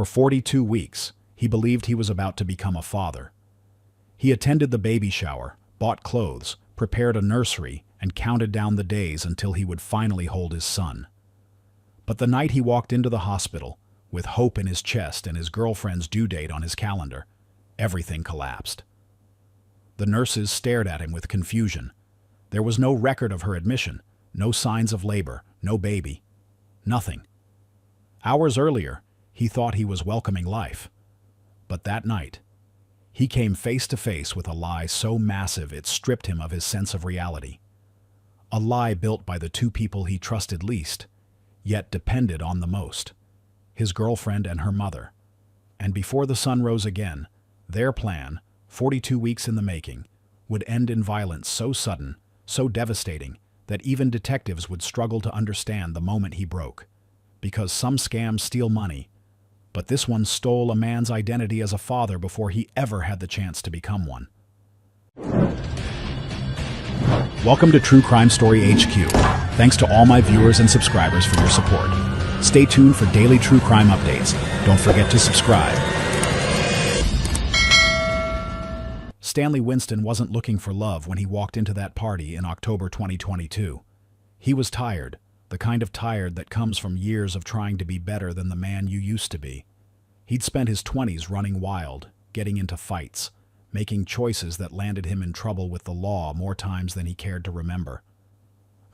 For 42 weeks, he believed he was about to become a father. He attended the baby shower, bought clothes, prepared a nursery, and counted down the days until he would finally hold his son. But the night he walked into the hospital, with hope in his chest and his girlfriend's due date on his calendar, everything collapsed. The nurses stared at him with confusion. There was no record of her admission, no signs of labor, no baby, nothing. Hours earlier, he thought he was welcoming life. But that night, he came face to face with a lie so massive it stripped him of his sense of reality. A lie built by the two people he trusted least, yet depended on the most, his girlfriend and her mother. And before the sun rose again, their plan, 42 weeks in the making, would end in violence so sudden, so devastating, that even detectives would struggle to understand the moment he broke. Because some scams steal money, but this one stole a man's identity as a father before he ever had the chance to become one. Welcome to True Crime Story HQ. Thanks to all my viewers and subscribers for your support. Stay tuned for daily true crime updates. Don't forget to subscribe. Stanley Winston wasn't looking for love when he walked into that party in October 2022. He was tired, the kind of tired that comes from years of trying to be better than the man you used to be. He'd spent his 20s running wild, getting into fights, making choices that landed him in trouble with the law more times than he cared to remember.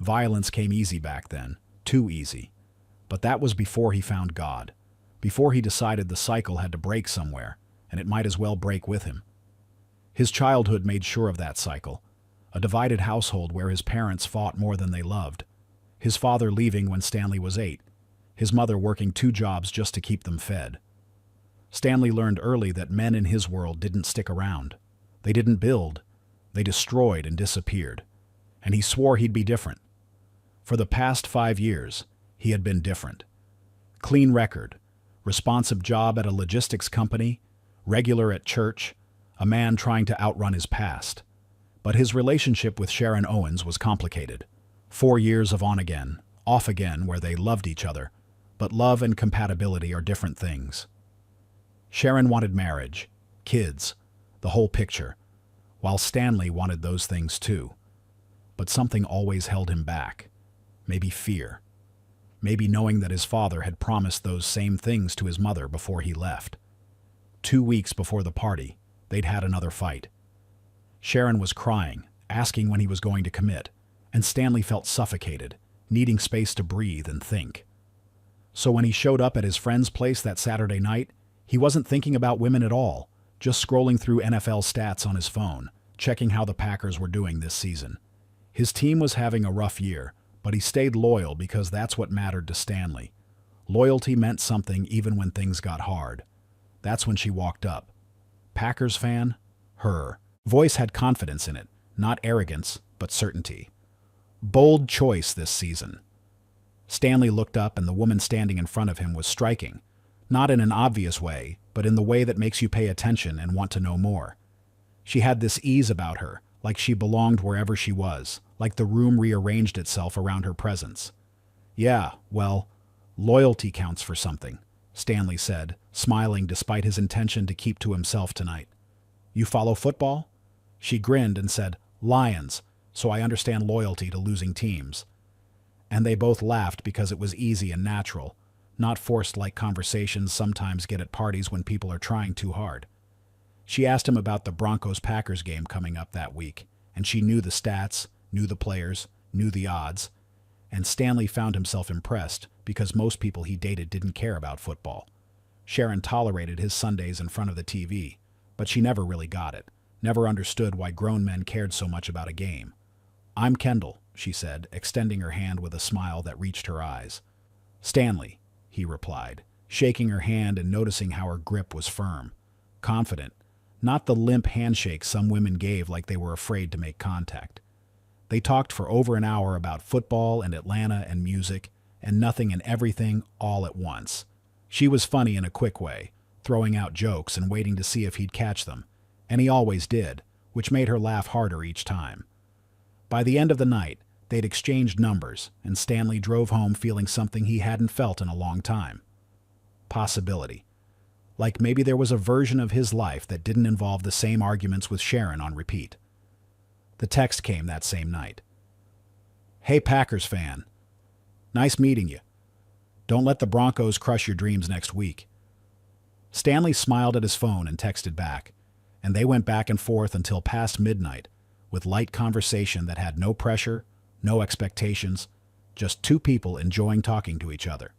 Violence came easy back then, too easy. But that was before he found God, before he decided the cycle had to break somewhere, and it might as well break with him. His childhood made sure of that cycle, a divided household where his parents fought more than they loved. His father leaving when Stanley was 8, his mother working 2 jobs just to keep them fed. Stanley learned early that men in his world didn't stick around. They didn't build, they destroyed and disappeared. And he swore he'd be different. For the past 5 years, he had been different. Clean record, responsive job at a logistics company, regular at church, a man trying to outrun his past. But his relationship with Sharon Owens was complicated. 4 years of on again, off again where they loved each other, but love and compatibility are different things. Sharon wanted marriage, kids, the whole picture, while Stanley wanted those things too. But something always held him back. Maybe fear. Maybe knowing that his father had promised those same things to his mother before he left. 2 weeks before the party, they'd had another fight. Sharon was crying, asking when he was going to commit, and Stanley felt suffocated, needing space to breathe and think. So when he showed up at his friend's place that Saturday night, he wasn't thinking about women at all, just scrolling through NFL stats on his phone, checking how the Packers were doing this season. His team was having a rough year, but he stayed loyal because that's what mattered to Stanley. Loyalty meant something even when things got hard. That's when she walked up. Packers fan? Her voice had confidence in it, not arrogance, but certainty. Bold choice this season. Stanley looked up and the woman standing in front of him was striking. Not in an obvious way, but in the way that makes you pay attention and want to know more. She had this ease about her, like she belonged wherever she was, like the room rearranged itself around her presence. Yeah, well, loyalty counts for something, Stanley said, smiling despite his intention to keep to himself tonight. You follow football? She grinned and said, Lions, so I understand loyalty to losing teams. And they both laughed because it was easy and natural, not forced like conversations sometimes get at parties when people are trying too hard. She asked him about the Broncos-Packers game coming up that week, and she knew the stats, knew the players, knew the odds, and Stanley found himself impressed because most people he dated didn't care about football. Sharon tolerated his Sundays in front of the TV, but she never really got it, never understood why grown men cared so much about a game. I'm Kendall, she said, extending her hand with a smile that reached her eyes. Stanley, he replied, shaking her hand and noticing how her grip was firm, confident, not the limp handshake some women gave like they were afraid to make contact. They talked for over an hour about football and Atlanta and music, and nothing and everything all at once. She was funny in a quick way, throwing out jokes and waiting to see if he'd catch them, and he always did, which made her laugh harder each time. By the end of the night, they'd exchanged numbers, and Stanley drove home feeling something he hadn't felt in a long time. Possibility. Like maybe there was a version of his life that didn't involve the same arguments with Sharon on repeat. The text came that same night. "Hey Packers fan. Nice meeting you. Don't let the Broncos crush your dreams next week." Stanley smiled at his phone and texted back, and they went back and forth until past midnight, with light conversation that had no pressure, no expectations, just two people enjoying talking to each other.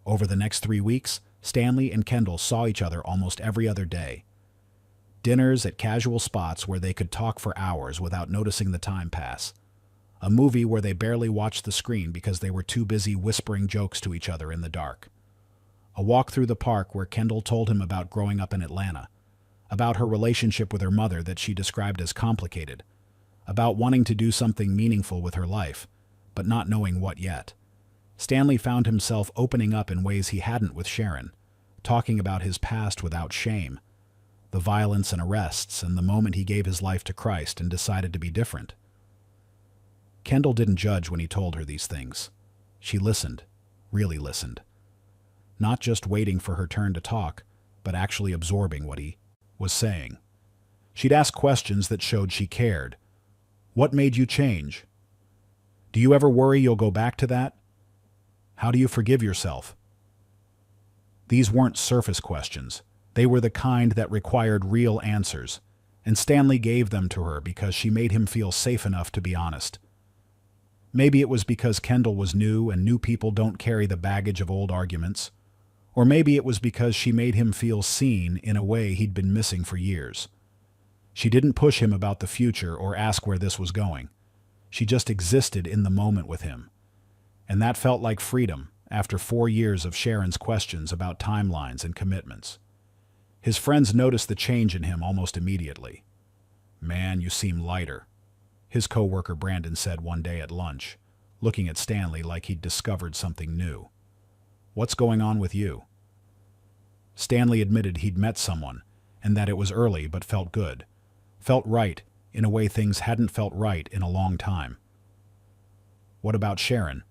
Over the next 3 weeks, Stanley and Kendall saw each other almost every other day. Dinners at casual spots where they could talk for hours without noticing the time pass. A movie where they barely watched the screen because they were too busy whispering jokes to each other in the dark. A walk through the park where Kendall told him about growing up in Atlanta, about her relationship with her mother that she described as complicated, about wanting to do something meaningful with her life, but not knowing what yet. Stanley found himself opening up in ways he hadn't with Sharon, talking about his past without shame, the violence and arrests, and the moment he gave his life to Christ and decided to be different. Kendall didn't judge when he told her these things. She listened, really listened. Not just waiting for her turn to talk, but actually absorbing what he was saying. She'd ask questions that showed she cared. What made you change? Do you ever worry you'll go back to that? How do you forgive yourself? These weren't surface questions. They were the kind that required real answers, and Stanley gave them to her because she made him feel safe enough to be honest. Maybe it was because Kendall was new and new people don't carry the baggage of old arguments. Or maybe it was because she made him feel seen in a way he'd been missing for years. She didn't push him about the future or ask where this was going. She just existed in the moment with him. And that felt like freedom after 4 years of Sharon's questions about timelines and commitments. His friends noticed the change in him almost immediately. "Man, you seem lighter," his coworker Brandon said one day at lunch, looking at Stanley like he'd discovered something new. "What's going on with you?" Stanley admitted he'd met someone, and that it was early but felt good. Felt right, in a way things hadn't felt right in a long time. "What about Sharon?"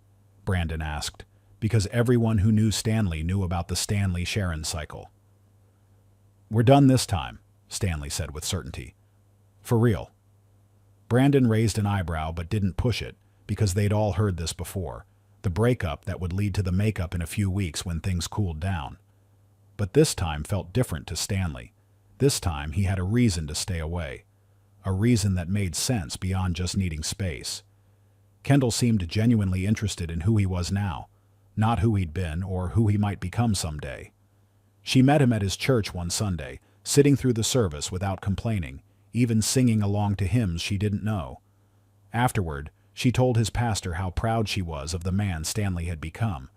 Brandon asked, because everyone who knew Stanley knew about the Stanley-Sharon cycle. "We're done this time," Stanley said with certainty. "For real." Brandon raised an eyebrow but didn't push it, because they'd all heard this before. The breakup that would lead to the makeup in a few weeks when things cooled down. But this time felt different to Stanley. This time he had a reason to stay away. A reason that made sense beyond just needing space. Kendall seemed genuinely interested in who he was now, not who he'd been or who he might become someday. She met him at his church one Sunday, sitting through the service without complaining, even singing along to hymns she didn't know. Afterward, she told his pastor how proud she was of the man Stanley had become,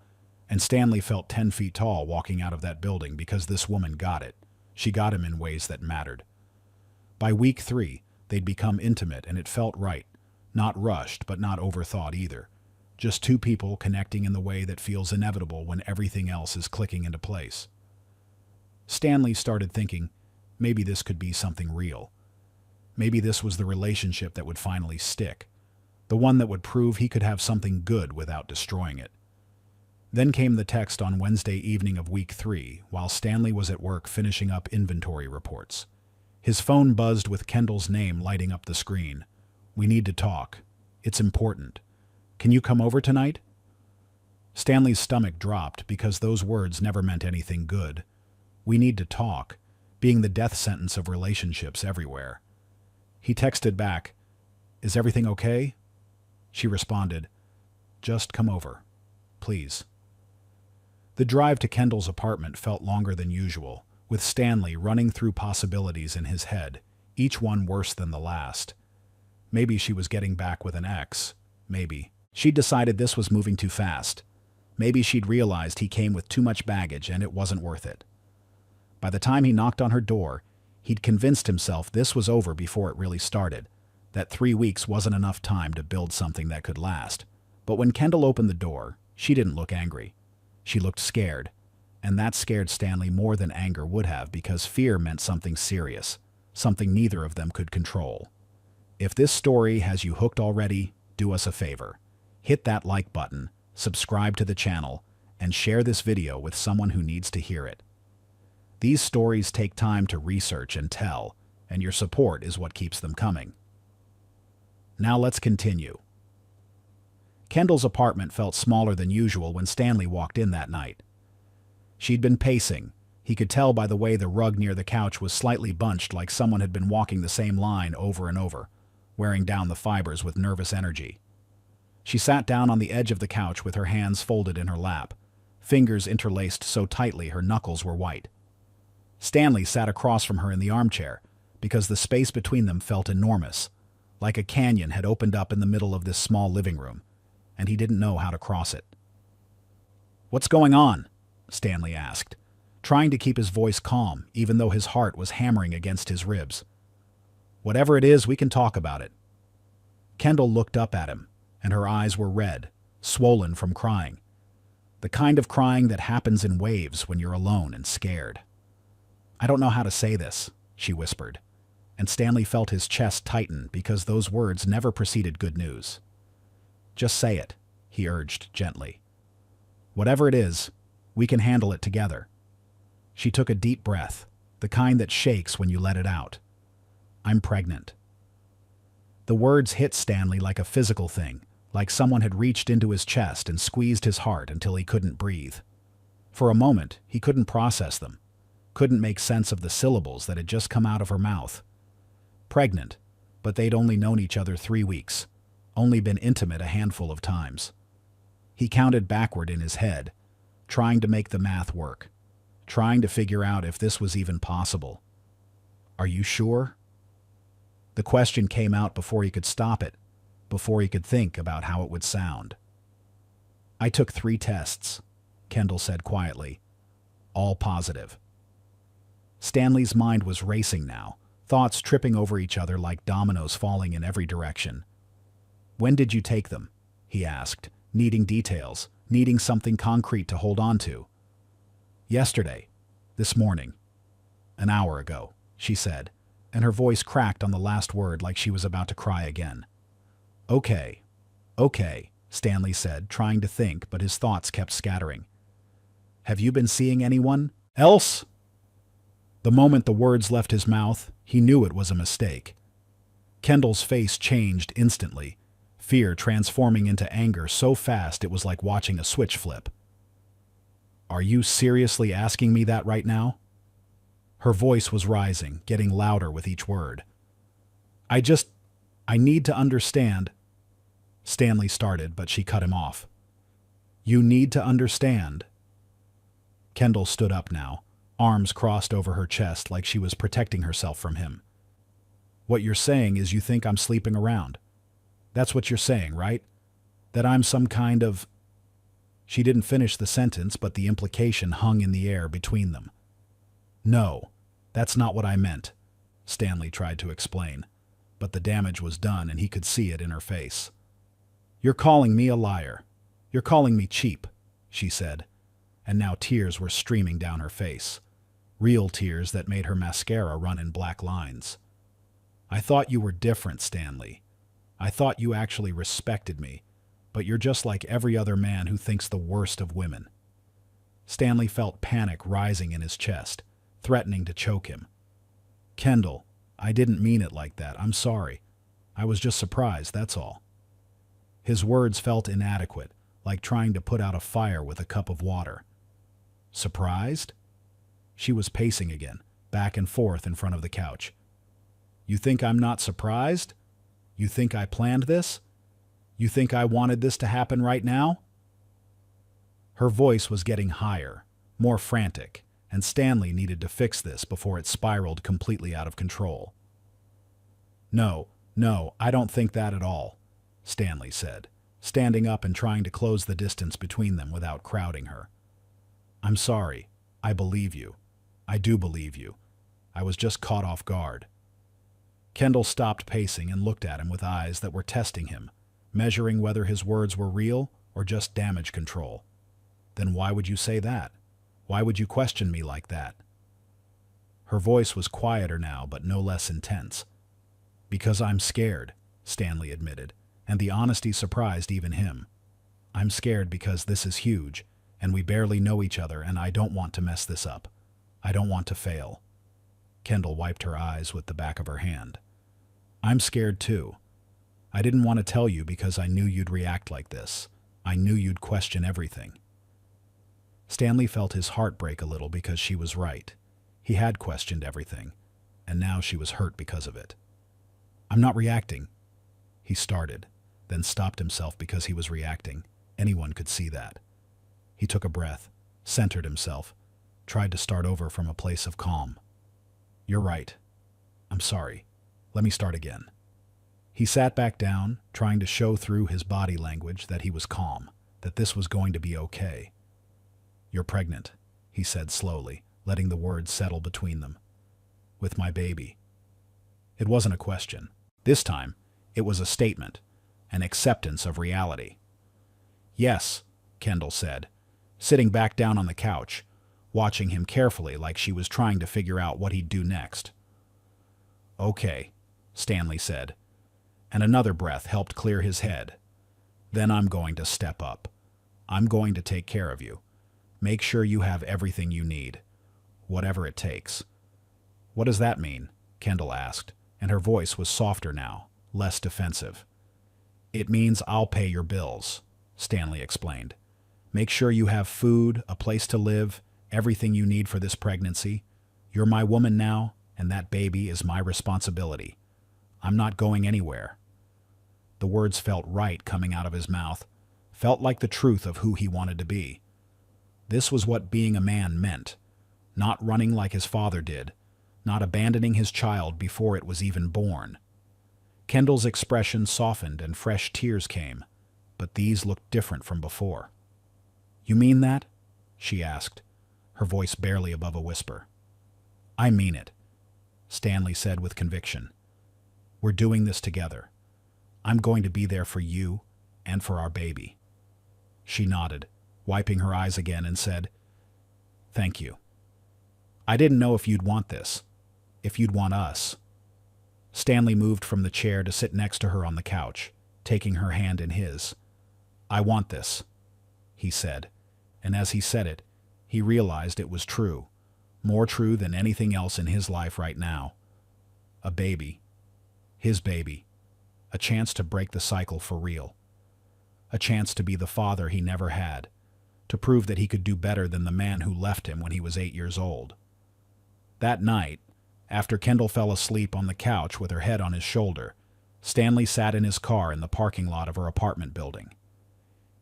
and Stanley felt 10 feet tall walking out of that building because this woman got it. She got him in ways that mattered. By week 3, they'd become intimate and it felt right, not rushed but not overthought either. Just two people connecting in the way that feels inevitable when everything else is clicking into place. Stanley started thinking, maybe this could be something real. Maybe this was the relationship that would finally stick. The one that would prove he could have something good without destroying it. Then came the text on Wednesday evening of week 3, while Stanley was at work finishing up inventory reports. His phone buzzed with Kendall's name lighting up the screen. "We need to talk. It's important. Can you come over tonight?" Stanley's stomach dropped because those words never meant anything good. "We need to talk," being the death sentence of relationships everywhere. He texted back, "Is everything okay?" She responded, "Just come over, please." The drive to Kendall's apartment felt longer than usual, with Stanley running through possibilities in his head, each one worse than the last. Maybe she was getting back with an ex. Maybe. She'd decided this was moving too fast. Maybe she'd realized he came with too much baggage and it wasn't worth it. By the time he knocked on her door, he'd convinced himself this was over before it really started, that 3 weeks wasn't enough time to build something that could last. But when Kendall opened the door, she didn't look angry. She looked scared, and that scared Stanley more than anger would have because fear meant something serious, something neither of them could control. If this story has you hooked already, do us a favor. Hit that like button, subscribe to the channel, and share this video with someone who needs to hear it. These stories take time to research and tell, and your support is what keeps them coming. Now let's continue. Kendall's apartment felt smaller than usual when Stanley walked in that night. She'd been pacing. He could tell by the way the rug near the couch was slightly bunched, like someone had been walking the same line over and over, wearing down the fibers with nervous energy. She sat down on the edge of the couch with her hands folded in her lap, fingers interlaced so tightly her knuckles were white. Stanley sat across from her in the armchair, because the space between them felt enormous, like a canyon had opened up in the middle of this small living room, and he didn't know how to cross it. "What's going on?" Stanley asked, trying to keep his voice calm, even though his heart was hammering against his ribs. "Whatever it is, we can talk about it." Kendall looked up at him, and her eyes were red, swollen from crying. The kind of crying that happens in waves when you're alone and scared. "I don't know how to say this," she whispered, and Stanley felt his chest tighten because those words never preceded good news. "Just say it," he urged gently. "Whatever it is, we can handle it together." She took a deep breath, the kind that shakes when you let it out. "I'm pregnant." The words hit Stanley like a physical thing, like someone had reached into his chest and squeezed his heart until he couldn't breathe. For a moment, he couldn't process them, couldn't make sense of the syllables that had just come out of her mouth. Pregnant, but they'd only known each other 3 weeks, only been intimate a handful of times. He counted backward in his head, trying to make the math work, trying to figure out if this was even possible. "Are you sure?" The question came out before he could stop it, before he could think about how it would sound. "I took 3 tests," Kendall said quietly. "All positive." Stanley's mind was racing now, thoughts tripping over each other like dominoes falling in every direction. "When did you take them?" he asked, needing details, needing something concrete to hold on to. "Yesterday. This morning. An hour ago," she said, and her voice cracked on the last word like she was about to cry again. Okay, Stanley said, trying to think, but his thoughts kept scattering. "Have you been seeing anyone else?" The moment the words left his mouth, he knew it was a mistake. Kendall's face changed instantly, fear transforming into anger so fast it was like watching a switch flip. "Are you seriously asking me that right now?" Her voice was rising, getting louder with each word. I need to understand." Stanley started, but she cut him off. "You need to understand." Kendall stood up now, arms crossed over her chest like she was protecting herself from him. "What you're saying is you think I'm sleeping around. That's what you're saying, right? That I'm some kind of—" She didn't finish the sentence, but the implication hung in the air between them. "No, that's not what I meant," Stanley tried to explain, but the damage was done and he could see it in her face. "You're calling me a liar. You're calling me cheap," she said, and now tears were streaming down her face, real tears that made her mascara run in black lines. "I thought you were different, Stanley. I thought you actually respected me, but you're just like every other man who thinks the worst of women." Stanley felt panic rising in his chest, threatening to choke him. "Kendall, I didn't mean it like that. I'm sorry. I was just surprised, that's all." His words felt inadequate, like trying to put out a fire with a cup of water. "Surprised?" She was pacing again, back and forth in front of the couch. "You think I'm not surprised? You think I planned this? You think I wanted this to happen right now?" Her voice was getting higher, more frantic, and Stanley needed to fix this before it spiraled completely out of control. No, I don't think that at all," Stanley said, standing up and trying to close the distance between them without crowding her. "I'm sorry. I believe you. I do believe you. I was just caught off guard." Kendall stopped pacing and looked at him with eyes that were testing him, measuring whether his words were real or just damage control. "Then why would you say that? Why would you question me like that?" Her voice was quieter now, but no less intense. "Because I'm scared," Stanley admitted, and the honesty surprised even him. "I'm scared because this is huge, and we barely know each other, and I don't want to mess this up. I don't want to fail. Kendall wiped her eyes with the back of her hand. I'm scared too. I didn't want to tell you because I knew you'd react like this. I knew you'd question everything. Stanley felt his heart break a little because she was right. He had questioned everything, and now she was hurt because of it. I'm not reacting. He started, then stopped himself because he was reacting. Anyone could see that. He took a breath, centered himself, tried to start over from a place of calm. You're right. I'm sorry. Let me start again. He sat back down, trying to show through his body language that he was calm, that this was going to be okay. You're pregnant, he said slowly, letting the words settle between them. With my baby. It wasn't a question. This time, it was a statement, an acceptance of reality. Yes, Kendall said, sitting back down on the couch, watching him carefully like she was trying to figure out what he'd do next. Okay, Stanley said, and another breath helped clear his head. Then I'm going to step up. I'm going to take care of you. Make sure you have everything you need, whatever it takes. What does that mean? Kendall asked, and her voice was softer now, less defensive. It means I'll pay your bills, Stanley explained. Make sure you have food, a place to live, everything you need for this pregnancy. You're my woman now, and that baby is my responsibility. I'm not going anywhere. The words felt right coming out of his mouth, felt like the truth of who he wanted to be. This was what being a man meant, not running like his father did, not abandoning his child before it was even born. Kendall's expression softened and fresh tears came, but these looked different from before. You mean that? She asked, her voice barely above a whisper. I mean it, Stanley said with conviction. We're doing this together. I'm going to be there for you and for our baby. She nodded, wiping her eyes again, and said, Thank you. I didn't know if you'd want this, if you'd want us. Stanley moved from the chair to sit next to her on the couch, taking her hand in his. I want this, he said, and as he said it, he realized it was true, more true than anything else in his life right now. A baby. His baby. A chance to break the cycle for real. A chance to be the father he never had, to prove that he could do better than the man who left him when he was 8 years old. That night, after Kendall fell asleep on the couch with her head on his shoulder, Stanley sat in his car in the parking lot of her apartment building.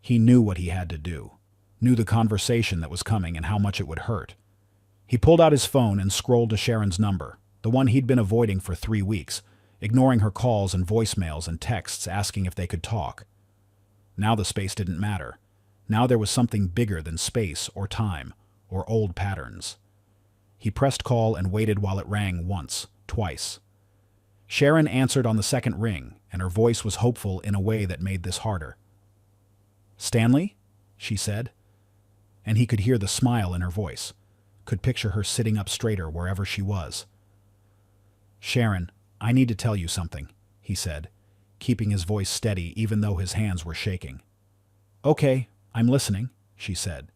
He knew what he had to do, knew the conversation that was coming and how much it would hurt. He pulled out his phone and scrolled to Sharon's number, the one he'd been avoiding for 3 weeks, ignoring her calls and voicemails and texts asking if they could talk. Now the space didn't matter. Now there was something bigger than space or time or old patterns. He pressed call and waited while it rang once, twice. Sharon answered on the second ring, and her voice was hopeful in a way that made this harder. Stanley? She said. And he could hear the smile in her voice, could picture her sitting up straighter wherever she was. Sharon, I need to tell you something, he said, keeping his voice steady even though his hands were shaking. Okay, I'm listening, she said,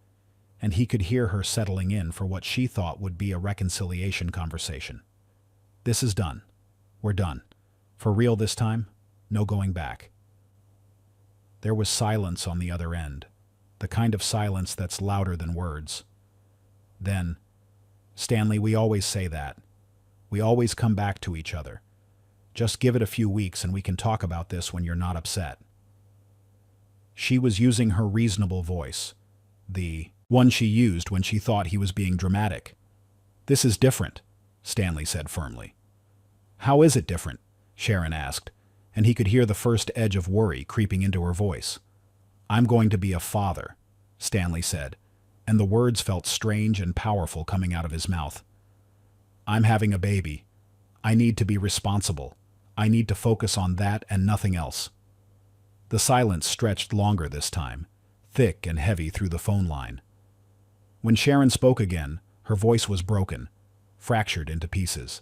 and he could hear her settling in for what she thought would be a reconciliation conversation. This is done. We're done. For real this time, no going back. There was silence on the other end, the kind of silence that's louder than words. Then, Stanley, we always say that. We always come back to each other. Just give it a few weeks and we can talk about this when you're not upset. She was using her reasonable voice, the one she used when she thought he was being dramatic. This is different, Stanley said firmly. How is it different? Sharon asked, and he could hear the first edge of worry creeping into her voice. I'm going to be a father, Stanley said, and the words felt strange and powerful coming out of his mouth. I'm having a baby. I need to be responsible. I need to focus on that and nothing else. The silence stretched longer this time, thick and heavy through the phone line. When Sharon spoke again, her voice was broken, fractured into pieces.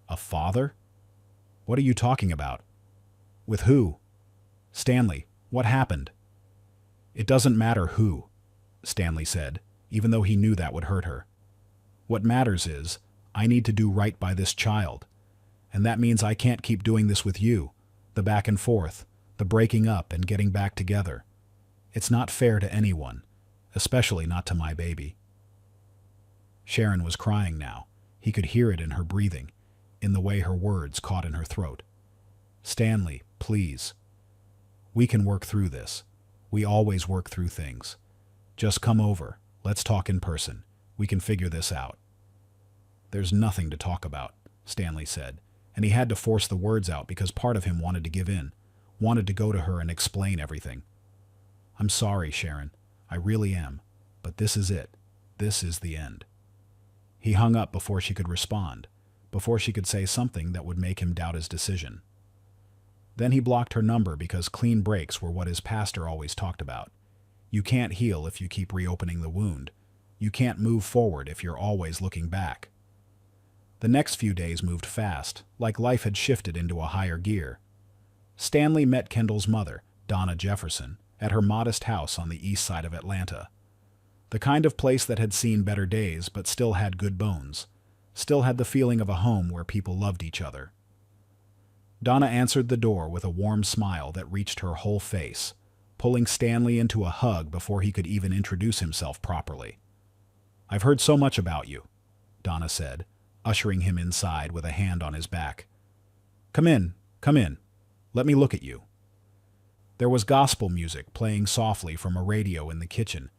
A father? What are you talking about? With who? Stanley, what happened? It doesn't matter who, Stanley said, even though he knew that would hurt her. What matters is, I need to do right by this child. And that means I can't keep doing this with you, the back and forth, the breaking up and getting back together. It's not fair to anyone, especially not to my baby." Sharon was crying now. He could hear it in her breathing, in the way her words caught in her throat. "Stanley, please. We can work through this. We always work through things. Just come over. Let's talk in person. We can figure this out." "There's nothing to talk about," Stanley said, and he had to force the words out because part of him wanted to give in, wanted to go to her and explain everything. "I'm sorry, Sharon. I really am. But this is it. This is the end." He hung up before she could respond, before she could say something that would make him doubt his decision. Then he blocked her number because clean breaks were what his pastor always talked about. You can't heal if you keep reopening the wound. You can't move forward if you're always looking back. The next few days moved fast, like life had shifted into a higher gear. Stanley met Kendall's mother, Donna Jefferson, at her modest house on the east side of Atlanta. The kind of place that had seen better days but still had good bones, still had the feeling of a home where people loved each other. Donna answered the door with a warm smile that reached her whole face, pulling Stanley into a hug before he could even introduce himself properly. "I've heard so much about you," Donna said, ushering him inside with a hand on his back. Come in. Let me look at you." There was gospel music playing softly from a radio in the kitchen,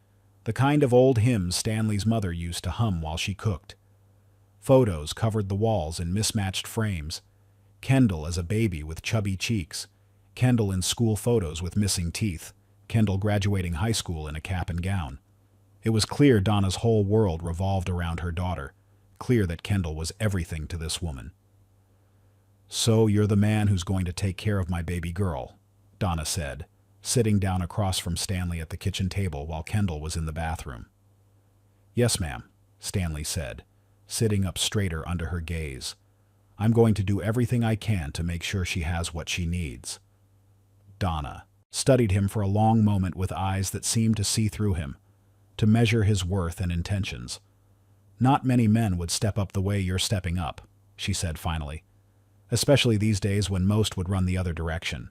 the kind of old hymns Stanley's mother used to hum while she cooked. Photos covered the walls in mismatched frames. Kendall as a baby with chubby cheeks, Kendall in school photos with missing teeth, Kendall graduating high school in a cap and gown. It was clear Donna's whole world revolved around her daughter, clear that Kendall was everything to this woman. "So you're the man who's going to take care of my baby girl," Donna said, sitting down across from Stanley at the kitchen table while Kendall was in the bathroom. "Yes, ma'am," Stanley said, sitting up straighter under her gaze. "I'm going to do everything I can to make sure she has what she needs." Donna studied him for a long moment with eyes that seemed to see through him, to measure his worth and intentions. "Not many men would step up the way you're stepping up," she said finally, "especially these days when most would run the other direction."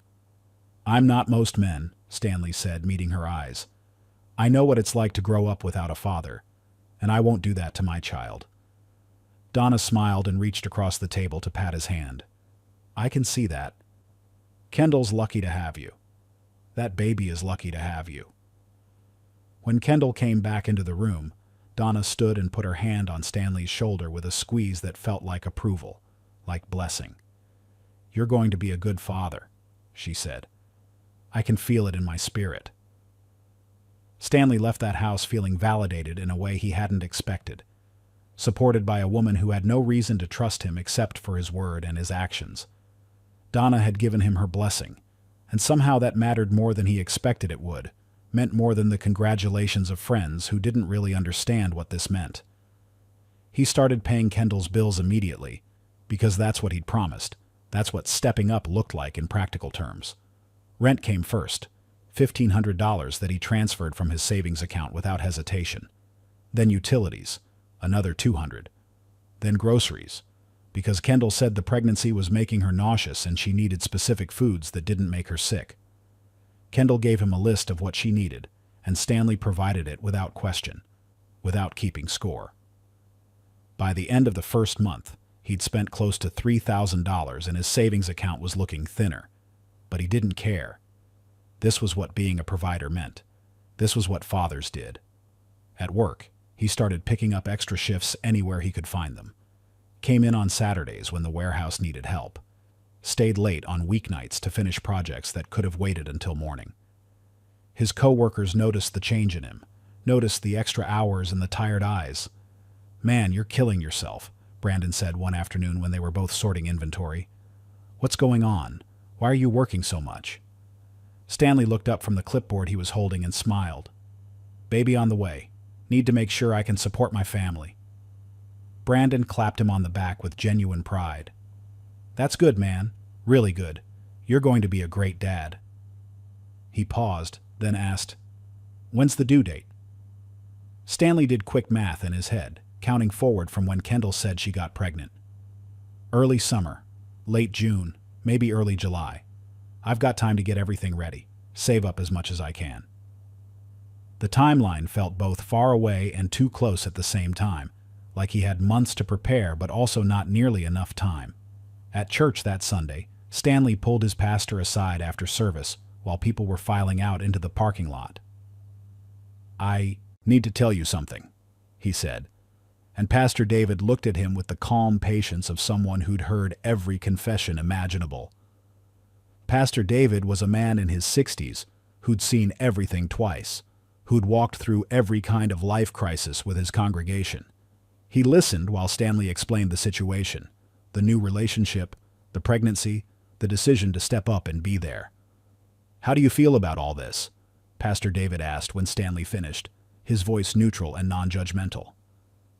"I'm not most men," Stanley said, meeting her eyes. "I know what it's like to grow up without a father, and I won't do that to my child." Donna smiled and reached across the table to pat his hand. "I can see that. Kendall's lucky to have you. That baby is lucky to have you." When Kendall came back into the room, Donna stood and put her hand on Stanley's shoulder with a squeeze that felt like approval, like blessing. "You're going to be a good father," she said. "I can feel it in my spirit." Stanley left that house feeling validated in a way he hadn't expected, supported by a woman who had no reason to trust him except for his word and his actions. Donna had given him her blessing, and somehow that mattered more than he expected it would, meant more than the congratulations of friends who didn't really understand what this meant. He started paying Kendall's bills immediately, because that's what he'd promised. That's what stepping up looked like in practical terms. Rent came first, $1,500 that he transferred from his savings account without hesitation. Then utilities, another $200. Then groceries, because Kendall said the pregnancy was making her nauseous and she needed specific foods that didn't make her sick. Kendall gave him a list of what she needed, and Stanley provided it without question, without keeping score. By the end of the first month, he'd spent close to $3,000 and his savings account was looking thinner. But he didn't care. This was what being a provider meant. This was what fathers did. At work, he started picking up extra shifts anywhere he could find them. Came in on Saturdays when the warehouse needed help. Stayed late on weeknights to finish projects that could have waited until morning. His co-workers noticed the change in him, noticed the extra hours and the tired eyes. "Man, you're killing yourself," Brandon said one afternoon when they were both sorting inventory. "What's going on? Why are you working so much?" Stanley looked up from the clipboard he was holding and smiled. "Baby on the way. Need to make sure I can support my family." Brandon clapped him on the back with genuine pride. "That's good, man. Really good. You're going to be a great dad." He paused, then asked, "When's the due date?" Stanley did quick math in his head, counting forward from when Kendall said she got pregnant. Early summer, late June, maybe early July. I've got time to get everything ready, save up as much as I can. The timeline felt both far away and too close at the same time, like he had months to prepare but also not nearly enough time. At church that Sunday, Stanley pulled his pastor aside after service while people were filing out into the parking lot. "I need to tell you something," he said, and Pastor David looked at him with the calm patience of someone who'd heard every confession imaginable. Pastor David was a man in his 60s who'd seen everything twice, who'd walked through every kind of life crisis with his congregation. He listened while Stanley explained the situation, the new relationship, the pregnancy, the decision to step up and be there. "How do you feel about all this?" Pastor David asked when Stanley finished, his voice neutral and non-judgmental.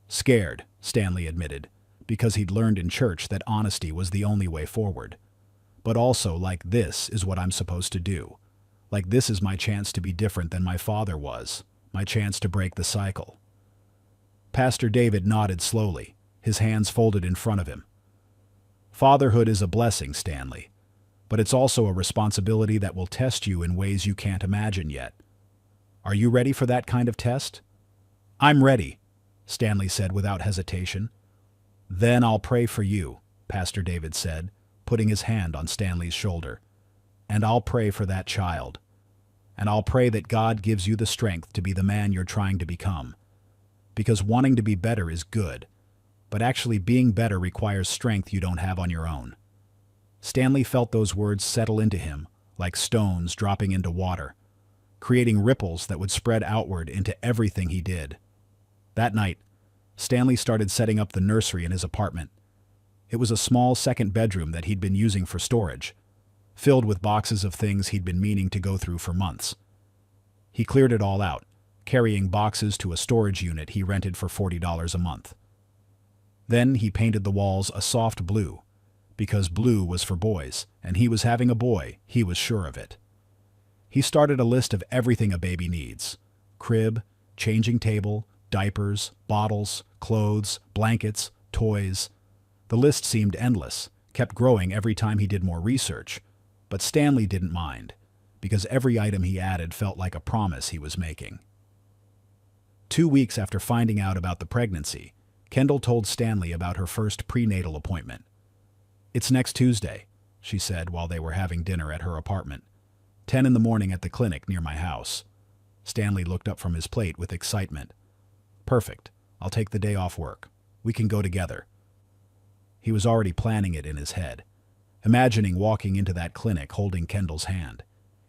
"Scared," Stanley admitted, because he'd learned in church that honesty was the only way forward. "But also, like, this is what I'm supposed to do. Like, this is my chance to be different than my father was, my chance to break the cycle." Pastor David nodded slowly, his hands folded in front of him. "Fatherhood is a blessing, Stanley, but it's also a responsibility that will test you in ways you can't imagine yet. Are you ready for that kind of test?" "I'm ready," Stanley said without hesitation. "Then I'll pray for you," Pastor David said, putting his hand on Stanley's shoulder. "And I'll pray for that child. And I'll pray that God gives you the strength to be the man you're trying to become. Because wanting to be better is good, but actually being better requires strength you don't have on your own." Stanley felt those words settle into him, like stones dropping into water, creating ripples that would spread outward into everything he did. That night, Stanley started setting up the nursery in his apartment. It was a small second bedroom that he'd been using for storage, filled with boxes of things he'd been meaning to go through for months. He cleared it all out, carrying boxes to a storage unit he rented for $40 a month. Then he painted the walls a soft blue, because blue was for boys, and he was having a boy, he was sure of it. He started a list of everything a baby needs: crib, changing table, diapers, bottles, clothes, blankets, toys. The list seemed endless, kept growing every time he did more research, but Stanley didn't mind, because every item he added felt like a promise he was making. 2 weeks after finding out about the pregnancy, Kendall told Stanley about her first prenatal appointment. "It's next Tuesday," she said while they were having dinner at her apartment. 10 in the morning at the clinic near my house." Stanley looked up from his plate with excitement. "Perfect. I'll take the day off work. We can go together." He was already planning it in his head, imagining walking into that clinic holding Kendall's hand,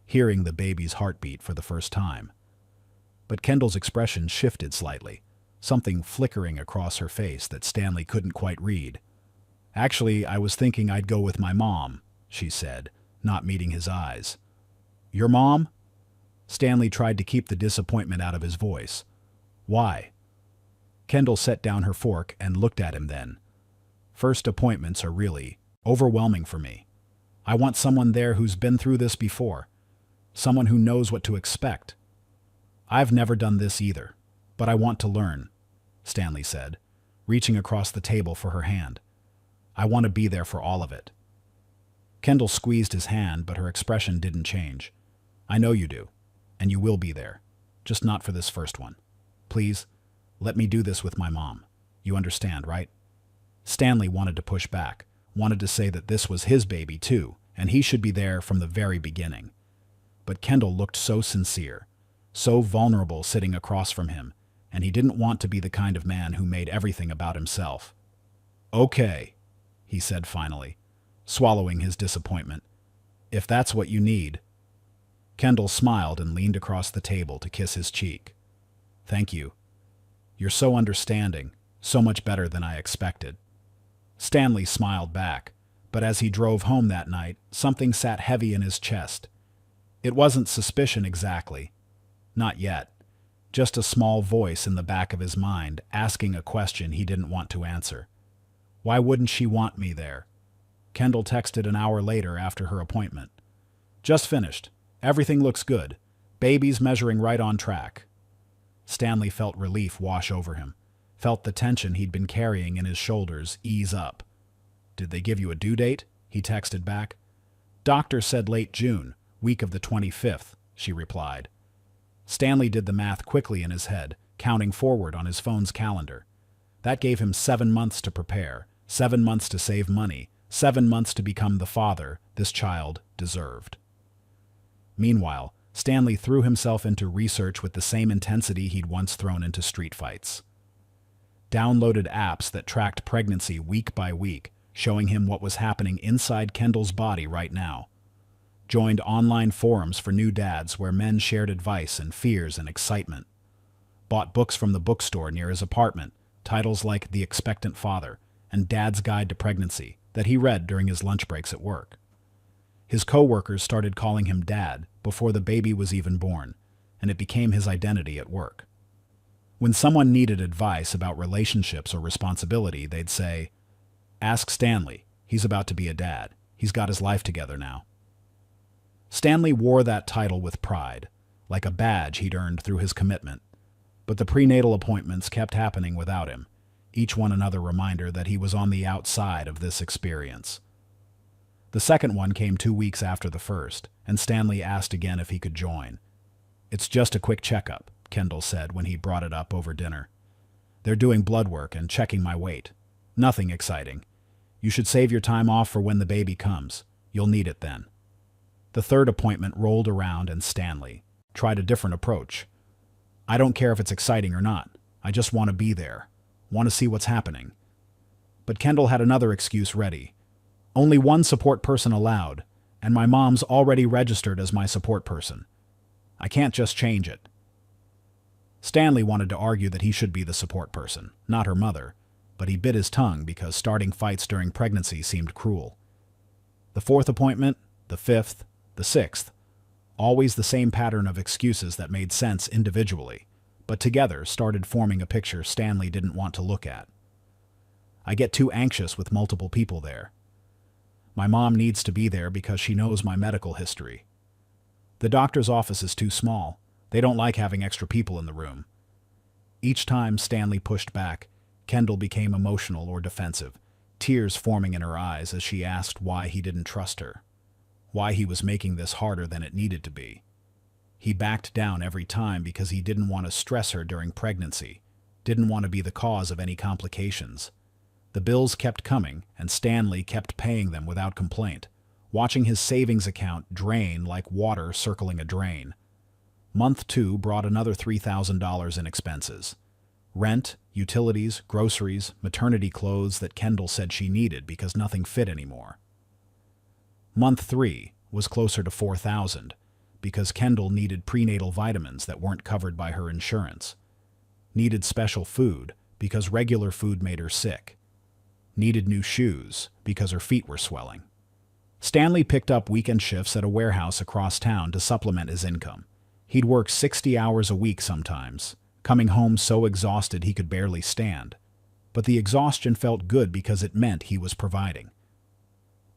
hearing the baby's heartbeat for the first time. But Kendall's expression shifted slightly, something flickering across her face that Stanley couldn't quite read. "Actually, I was thinking I'd go with my mom," she said, not meeting his eyes. "Your mom?" Stanley tried to keep the disappointment out of his voice. "Why?" Kendall set down her fork and looked at him then. "First appointments are really overwhelming for me. I want someone there who's been through this before, someone who knows what to expect. I've never done this either, but I want to learn," Stanley said, reaching across the table for her hand. "I want to be there for all of it." Kendall squeezed his hand, but her expression didn't change. "I know you do, and you will be there, just not for this first one. Please, let me do this with my mom. You understand, right?" Stanley wanted to push back, wanted to say that this was his baby too, and he should be there from the very beginning. But Kendall looked so sincere, so vulnerable sitting across from him, and he didn't want to be the kind of man who made everything about himself. "Okay," he said finally, swallowing his disappointment. "If that's what you need." Kendall smiled and leaned across the table to kiss his cheek. "Thank you. You're so understanding, so much better than I expected." Stanley smiled back, but as he drove home that night, something sat heavy in his chest. It wasn't suspicion exactly. Not yet. Just a small voice in the back of his mind asking a question he didn't want to answer. Why wouldn't she want me there? Kendall texted an hour later after her appointment. "Just finished. Everything looks good. Baby's measuring right on track." Stanley felt relief wash over him. felt the tension he'd been carrying in his shoulders ease up. "Did they give you a due date?" he texted back. "Doctor said late June, week of the 25th, she replied. Stanley did the math quickly in his head, counting forward on his phone's calendar. That gave him 7 months to prepare, 7 months to save money, 7 months to become the father this child deserved. Meanwhile, Stanley threw himself into research with the same intensity he'd once thrown into street fights. Downloaded apps that tracked pregnancy week by week, showing him what was happening inside Kendall's body right now. Joined online forums for new dads where men shared advice and fears and excitement. Bought books from the bookstore near his apartment, titles like The Expectant Father and Dad's Guide to Pregnancy that he read during his lunch breaks at work. His co-workers started calling him Dad before the baby was even born, and it became his identity at work. When someone needed advice about relationships or responsibility, they'd say, "Ask Stanley. He's about to be a dad. He's got his life together now." Stanley wore that title with pride, like a badge he'd earned through his commitment. But the prenatal appointments kept happening without him, each one another reminder that he was on the outside of this experience. The second one came 2 weeks after the first, and Stanley asked again if he could join. "It's just a quick checkup," Kendall said when he brought it up over dinner. "They're doing blood work and checking my weight. Nothing exciting. You should save your time off for when the baby comes. You'll need it then." The third appointment rolled around and Stanley tried a different approach. "I don't care if it's exciting or not. I just want to be there. Want to see what's happening." But Kendall had another excuse ready. "Only one support person allowed, and my mom's already registered as my support person. I can't just change it." Stanley wanted to argue that he should be the support person, not her mother, but he bit his tongue because starting fights during pregnancy seemed cruel. The fourth appointment, the fifth, the sixth, always the same pattern of excuses that made sense individually, but together started forming a picture Stanley didn't want to look at. "I get too anxious with multiple people there. My mom needs to be there because she knows my medical history. The doctor's office is too small. They don't like having extra people in the room." Each time Stanley pushed back, Kendall became emotional or defensive, tears forming in her eyes as she asked why he didn't trust her, why he was making this harder than it needed to be. He backed down every time because he didn't want to stress her during pregnancy, didn't want to be the cause of any complications. The bills kept coming, and Stanley kept paying them without complaint, watching his savings account drain like water circling a drain. Month 2 brought another $3,000 in expenses. Rent, utilities, groceries, maternity clothes that Kendall said she needed because nothing fit anymore. Month 3 was closer to $4,000 because Kendall needed prenatal vitamins that weren't covered by her insurance. Needed special food because regular food made her sick. Needed new shoes because her feet were swelling. Stanley picked up weekend shifts at a warehouse across town to supplement his income. He'd work 60 hours a week sometimes, coming home so exhausted he could barely stand. But the exhaustion felt good because it meant he was providing.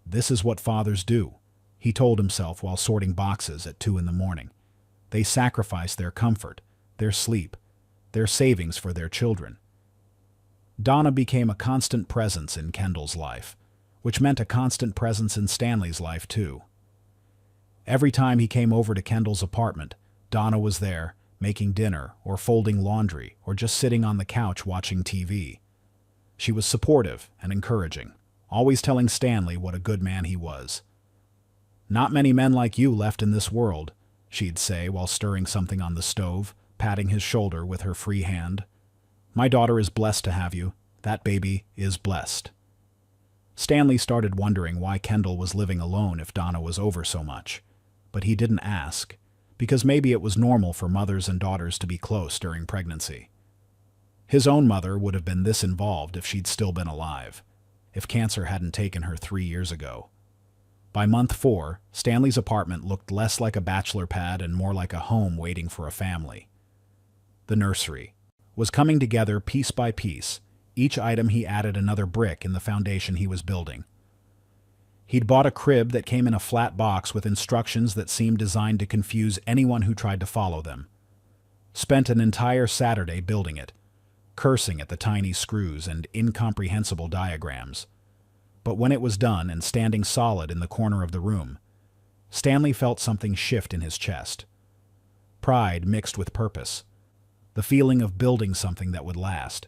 "This is what fathers do," he told himself while sorting boxes at 2 in the morning. They sacrifice their comfort, their sleep, their savings for their children. Donna became a constant presence in Kendall's life, which meant a constant presence in Stanley's life too. Every time he came over to Kendall's apartment, Donna was there, making dinner or folding laundry or just sitting on the couch watching TV. She was supportive and encouraging, always telling Stanley what a good man he was. "Not many men like you left in this world," she'd say while stirring something on the stove, patting his shoulder with her free hand. "My daughter is blessed to have you. That baby is blessed." Stanley started wondering why Kendall was living alone if Donna was over so much, but he didn't ask, because maybe it was normal for mothers and daughters to be close during pregnancy. His own mother would have been this involved if she'd still been alive, if cancer hadn't taken her 3 years ago. By month 4, Stanley's apartment looked less like a bachelor pad and more like a home waiting for a family. The nursery was coming together piece by piece. Each item he added another brick in the foundation he was building. He'd bought a crib that came in a flat box with instructions that seemed designed to confuse anyone who tried to follow them. Spent an entire Saturday building it. cursing at the tiny screws and incomprehensible diagrams. But when it was done and standing solid in the corner of the room, Stanley felt something shift in his chest. Pride mixed with purpose. The feeling of building something that would last.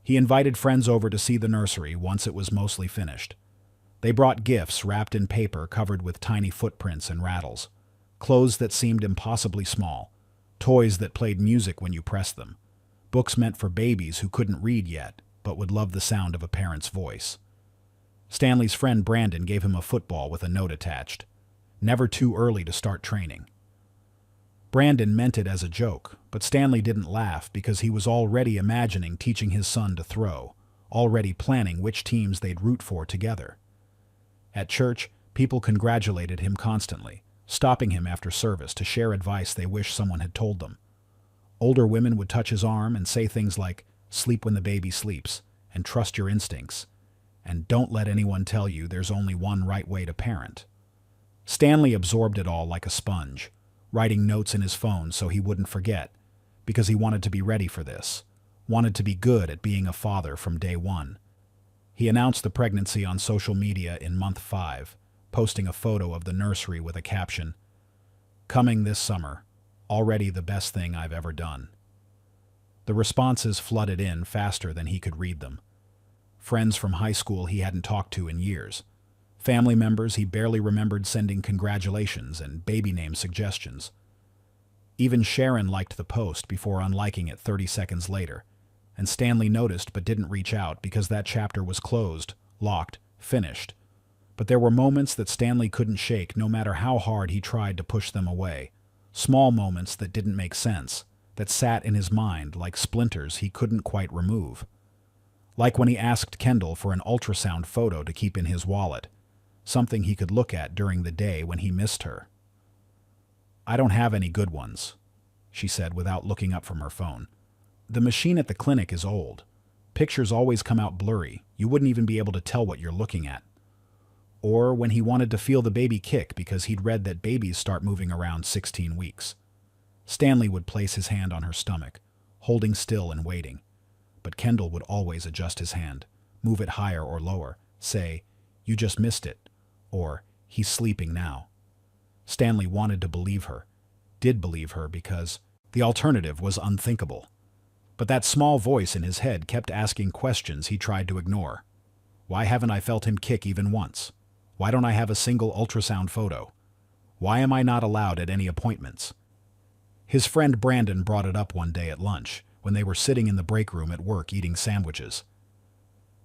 He invited friends over to see the nursery once it was mostly finished. They brought gifts wrapped in paper covered with tiny footprints and rattles, clothes that seemed impossibly small, toys that played music when you pressed them, books meant for babies who couldn't read yet but would love the sound of a parent's voice. Stanley's friend Brandon gave him a football with a note attached. Never too early to start training. Brandon meant it as a joke, but Stanley didn't laugh because he was already imagining teaching his son to throw, already planning which teams they'd root for together. At church, people congratulated him constantly, stopping him after service to share advice they wish someone had told them. Older women would touch his arm and say things like, "Sleep when the baby sleeps," and "Trust your instincts," and "Don't let anyone tell you there's only one right way to parent." Stanley absorbed it all like a sponge, writing notes in his phone so he wouldn't forget, because he wanted to be ready for this, wanted to be good at being a father from day one. He announced the pregnancy on social media in month 5, posting a photo of the nursery with a caption, "Coming this summer, already the best thing I've ever done." The responses flooded in faster than he could read them. Friends from high school he hadn't talked to in years. Family members he barely remembered sending congratulations and baby name suggestions. Even Sharon liked the post before unliking it 30 seconds later, and Stanley noticed but didn't reach out because that chapter was closed, locked, finished. But there were moments that Stanley couldn't shake no matter how hard he tried to push them away. Small moments that didn't make sense, that sat in his mind like splinters he couldn't quite remove. Like when he asked Kendall for an ultrasound photo to keep in his wallet, something he could look at during the day when he missed her. "I don't have any good ones," she said without looking up from her phone. "The machine at the clinic is old. Pictures always come out blurry. You wouldn't even be able to tell what you're looking at." Or when he wanted to feel the baby kick because he'd read that babies start moving around 16 weeks. Stanley would place his hand on her stomach, holding still and waiting. But Kendall would always adjust his hand, move it higher or lower, say, "You just missed it," or "He's sleeping now." Stanley wanted to believe her, did believe her because the alternative was unthinkable. But that small voice in his head kept asking questions he tried to ignore. Why haven't I felt him kick even once? Why don't I have a single ultrasound photo? Why am I not allowed at any appointments? His friend Brandon brought it up one day at lunch, when they were sitting in the break room at work eating sandwiches.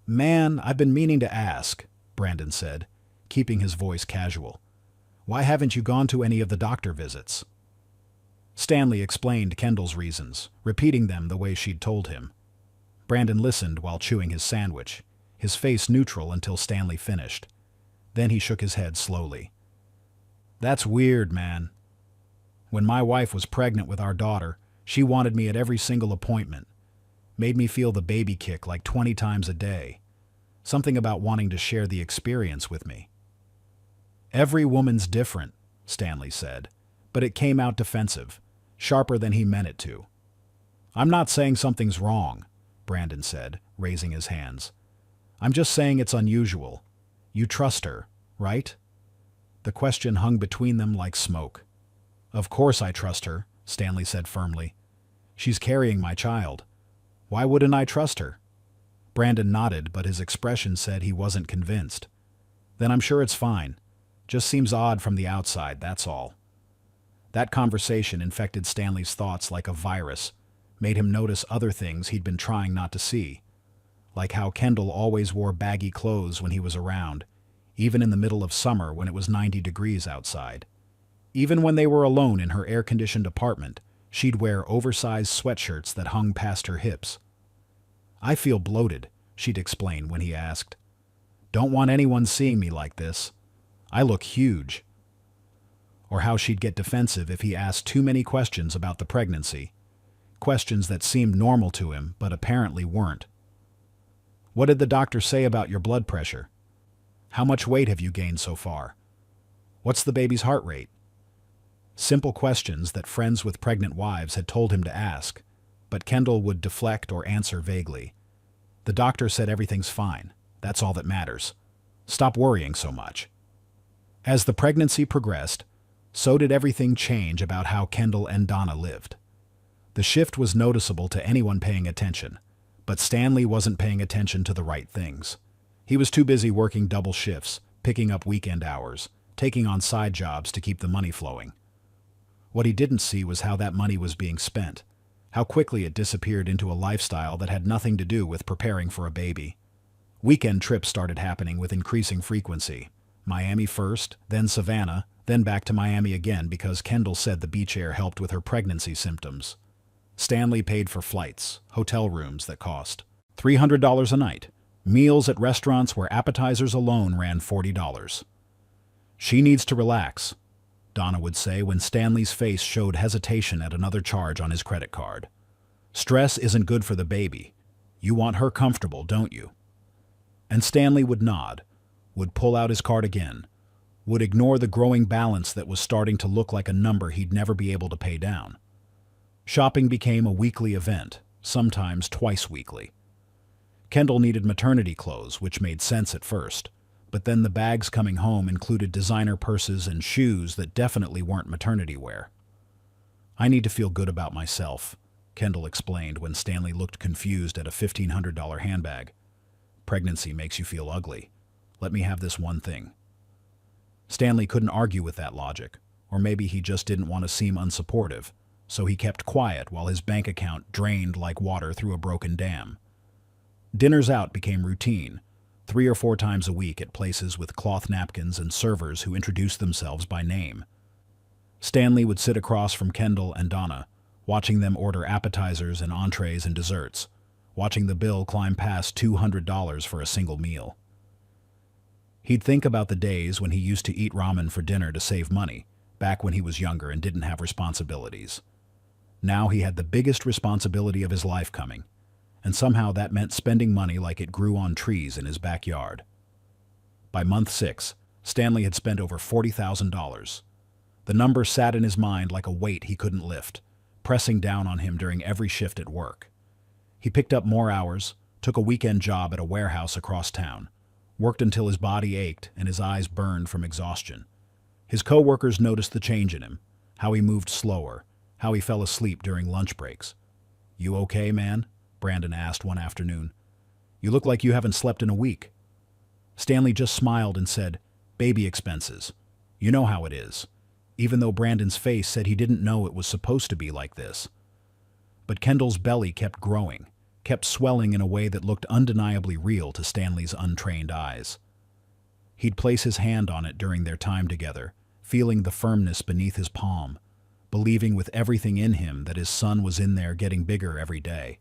"Man, I've been meaning to ask," Brandon said, keeping his voice casual. "Why haven't you gone to any of the doctor visits?" Stanley explained Kendall's reasons, repeating them the way she'd told him. Brandon listened while chewing his sandwich, his face neutral until Stanley finished. Then he shook his head slowly. "That's weird, man. When my wife was pregnant with our daughter, she wanted me at every single appointment. Made me feel the baby kick like 20 times a day. Something about wanting to share the experience with me." "Every woman's different," Stanley said, but it came out defensive, sharper than he meant it to. "I'm not saying something's wrong," Brandon said, raising his hands. "I'm just saying it's unusual. You trust her, right?" The question hung between them like smoke. "Of course I trust her," Stanley said firmly. "She's carrying my child. Why wouldn't I trust her?" Brandon nodded, but his expression said he wasn't convinced. "Then I'm sure it's fine. Just seems odd from the outside, that's all." That conversation infected Stanley's thoughts like a virus, made him notice other things he'd been trying not to see. Like how Kendall always wore baggy clothes when he was around, even in the middle of summer when it was 90 degrees outside. Even when they were alone in her air-conditioned apartment, she'd wear oversized sweatshirts that hung past her hips. "I feel bloated," she'd explain when he asked. "Don't want anyone seeing me like this. I look huge." Or how she'd get defensive if he asked too many questions about the pregnancy, questions that seemed normal to him but apparently weren't. "What did the doctor say about your blood pressure? How much weight have you gained so far? What's the baby's heart rate?" Simple questions that friends with pregnant wives had told him to ask, but Kendall would deflect or answer vaguely. The doctor said everything's fine. That's all that matters. Stop worrying so much. As the pregnancy progressed, so did everything change about how Kendall and Donna lived. The shift was noticeable to anyone paying attention, but Stanley wasn't paying attention to the right things. He was too busy working double shifts, picking up weekend hours, taking on side jobs to keep the money flowing. What he didn't see was how that money was being spent, how quickly it disappeared into a lifestyle that had nothing to do with preparing for a baby. Weekend trips started happening with increasing frequency. Miami first, then Savannah, then back to Miami again because Kendall said the beach air helped with her pregnancy symptoms. Stanley paid for flights, hotel rooms that cost $300 a night, meals at restaurants where appetizers alone ran $40. "She needs to relax," Donna would say when Stanley's face showed hesitation at another charge on his credit card. "Stress isn't good for the baby. You want her comfortable, don't you?" And Stanley would nod, would pull out his card again, would ignore the growing balance that was starting to look like a number he'd never be able to pay down. Shopping became a weekly event, sometimes twice weekly. Kendall needed maternity clothes, which made sense at first, but then the bags coming home included designer purses and shoes that definitely weren't maternity wear. "I need to feel good about myself," Kendall explained when Stanley looked confused at a $1,500 handbag. "Pregnancy makes you feel ugly. Let me have this one thing." Stanley couldn't argue with that logic, or maybe he just didn't want to seem unsupportive, so he kept quiet while his bank account drained like water through a broken dam. Dinners out became routine, 3 or 4 times a week at places with cloth napkins and servers who introduced themselves by name. Stanley would sit across from Kendall and Donna, watching them order appetizers and entrees and desserts, watching the bill climb past $200 for a single meal. He'd think about the days when he used to eat ramen for dinner to save money, back when he was younger and didn't have responsibilities. Now he had the biggest responsibility of his life coming, and somehow that meant spending money like it grew on trees in his backyard. By month 6, Stanley had spent over $40,000. The number sat in his mind like a weight he couldn't lift, pressing down on him during every shift at work. He picked up more hours, took a weekend job at a warehouse across town, worked until his body ached and his eyes burned from exhaustion. His co-workers noticed the change in him, how he moved slower, how he fell asleep during lunch breaks. "You okay, man?" Brandon asked one afternoon. "You look like you haven't slept in a week." Stanley just smiled and said, "Baby expenses. You know how it is," even though Brandon's face said he didn't know it was supposed to be like this. But Kendall's belly kept growing, kept swelling in a way that looked undeniably real to Stanley's untrained eyes. He'd place his hand on it during their time together, feeling the firmness beneath his palm, believing with everything in him that his son was in there getting bigger every day.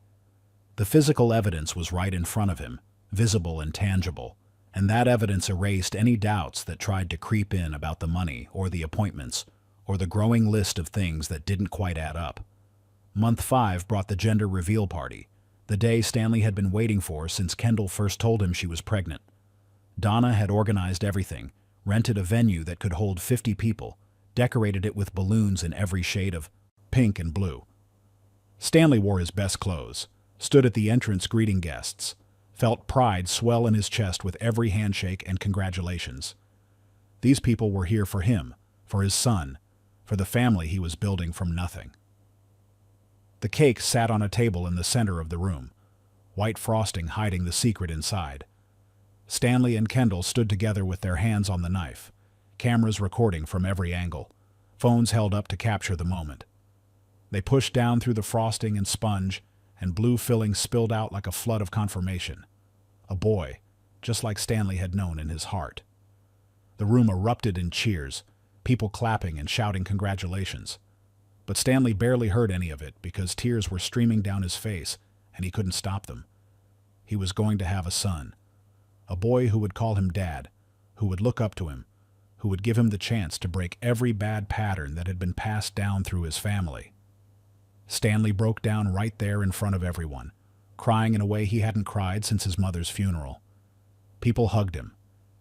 The physical evidence was right in front of him, visible and tangible, and that evidence erased any doubts that tried to creep in about the money or the appointments or the growing list of things that didn't quite add up. Month 5 brought the gender reveal party, the day Stanley had been waiting for since Kendall first told him she was pregnant. Donna had organized everything, rented a venue that could hold 50 people, decorated it with balloons in every shade of pink and blue. Stanley wore his best clothes, stood at the entrance greeting guests, felt pride swell in his chest with every handshake and congratulations. These people were here for him, for his son, for the family he was building from nothing. The cake sat on a table in the center of the room, white frosting hiding the secret inside. Stanley and Kendall stood together with their hands on the knife, cameras recording from every angle, phones held up to capture the moment. They pushed down through the frosting and sponge, and blue filling spilled out like a flood of confirmation. A boy, just like Stanley had known in his heart. The room erupted in cheers, people clapping and shouting congratulations. But Stanley barely heard any of it because tears were streaming down his face and he couldn't stop them. He was going to have a son. A boy who would call him Dad, who would look up to him, who would give him the chance to break every bad pattern that had been passed down through his family. Stanley broke down right there in front of everyone, crying in a way he hadn't cried since his mother's funeral. People hugged him,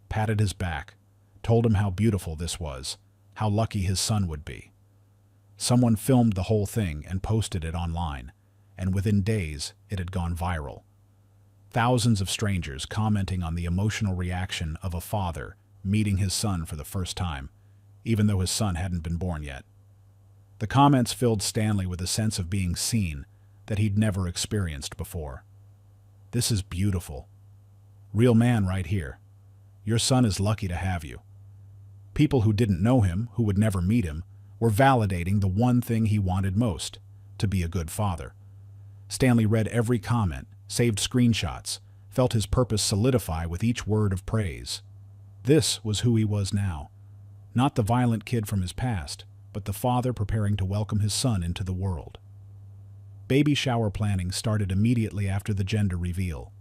patted his back, told him how beautiful this was, how lucky his son would be. Someone filmed the whole thing and posted it online, and within days, it had gone viral. Thousands of strangers commenting on the emotional reaction of a father meeting his son for the first time, even though his son hadn't been born yet. The comments filled Stanley with a sense of being seen that he'd never experienced before. "This is beautiful. Real man right here. Your son is lucky to have you." People who didn't know him, who would never meet him, were validating the one thing he wanted most, to be a good father. Stanley read every comment, saved screenshots, felt his purpose solidify with each word of praise. This was who he was now. Not the violent kid from his past, but the father preparing to welcome his son into the world. Baby shower planning started immediately after the gender reveal.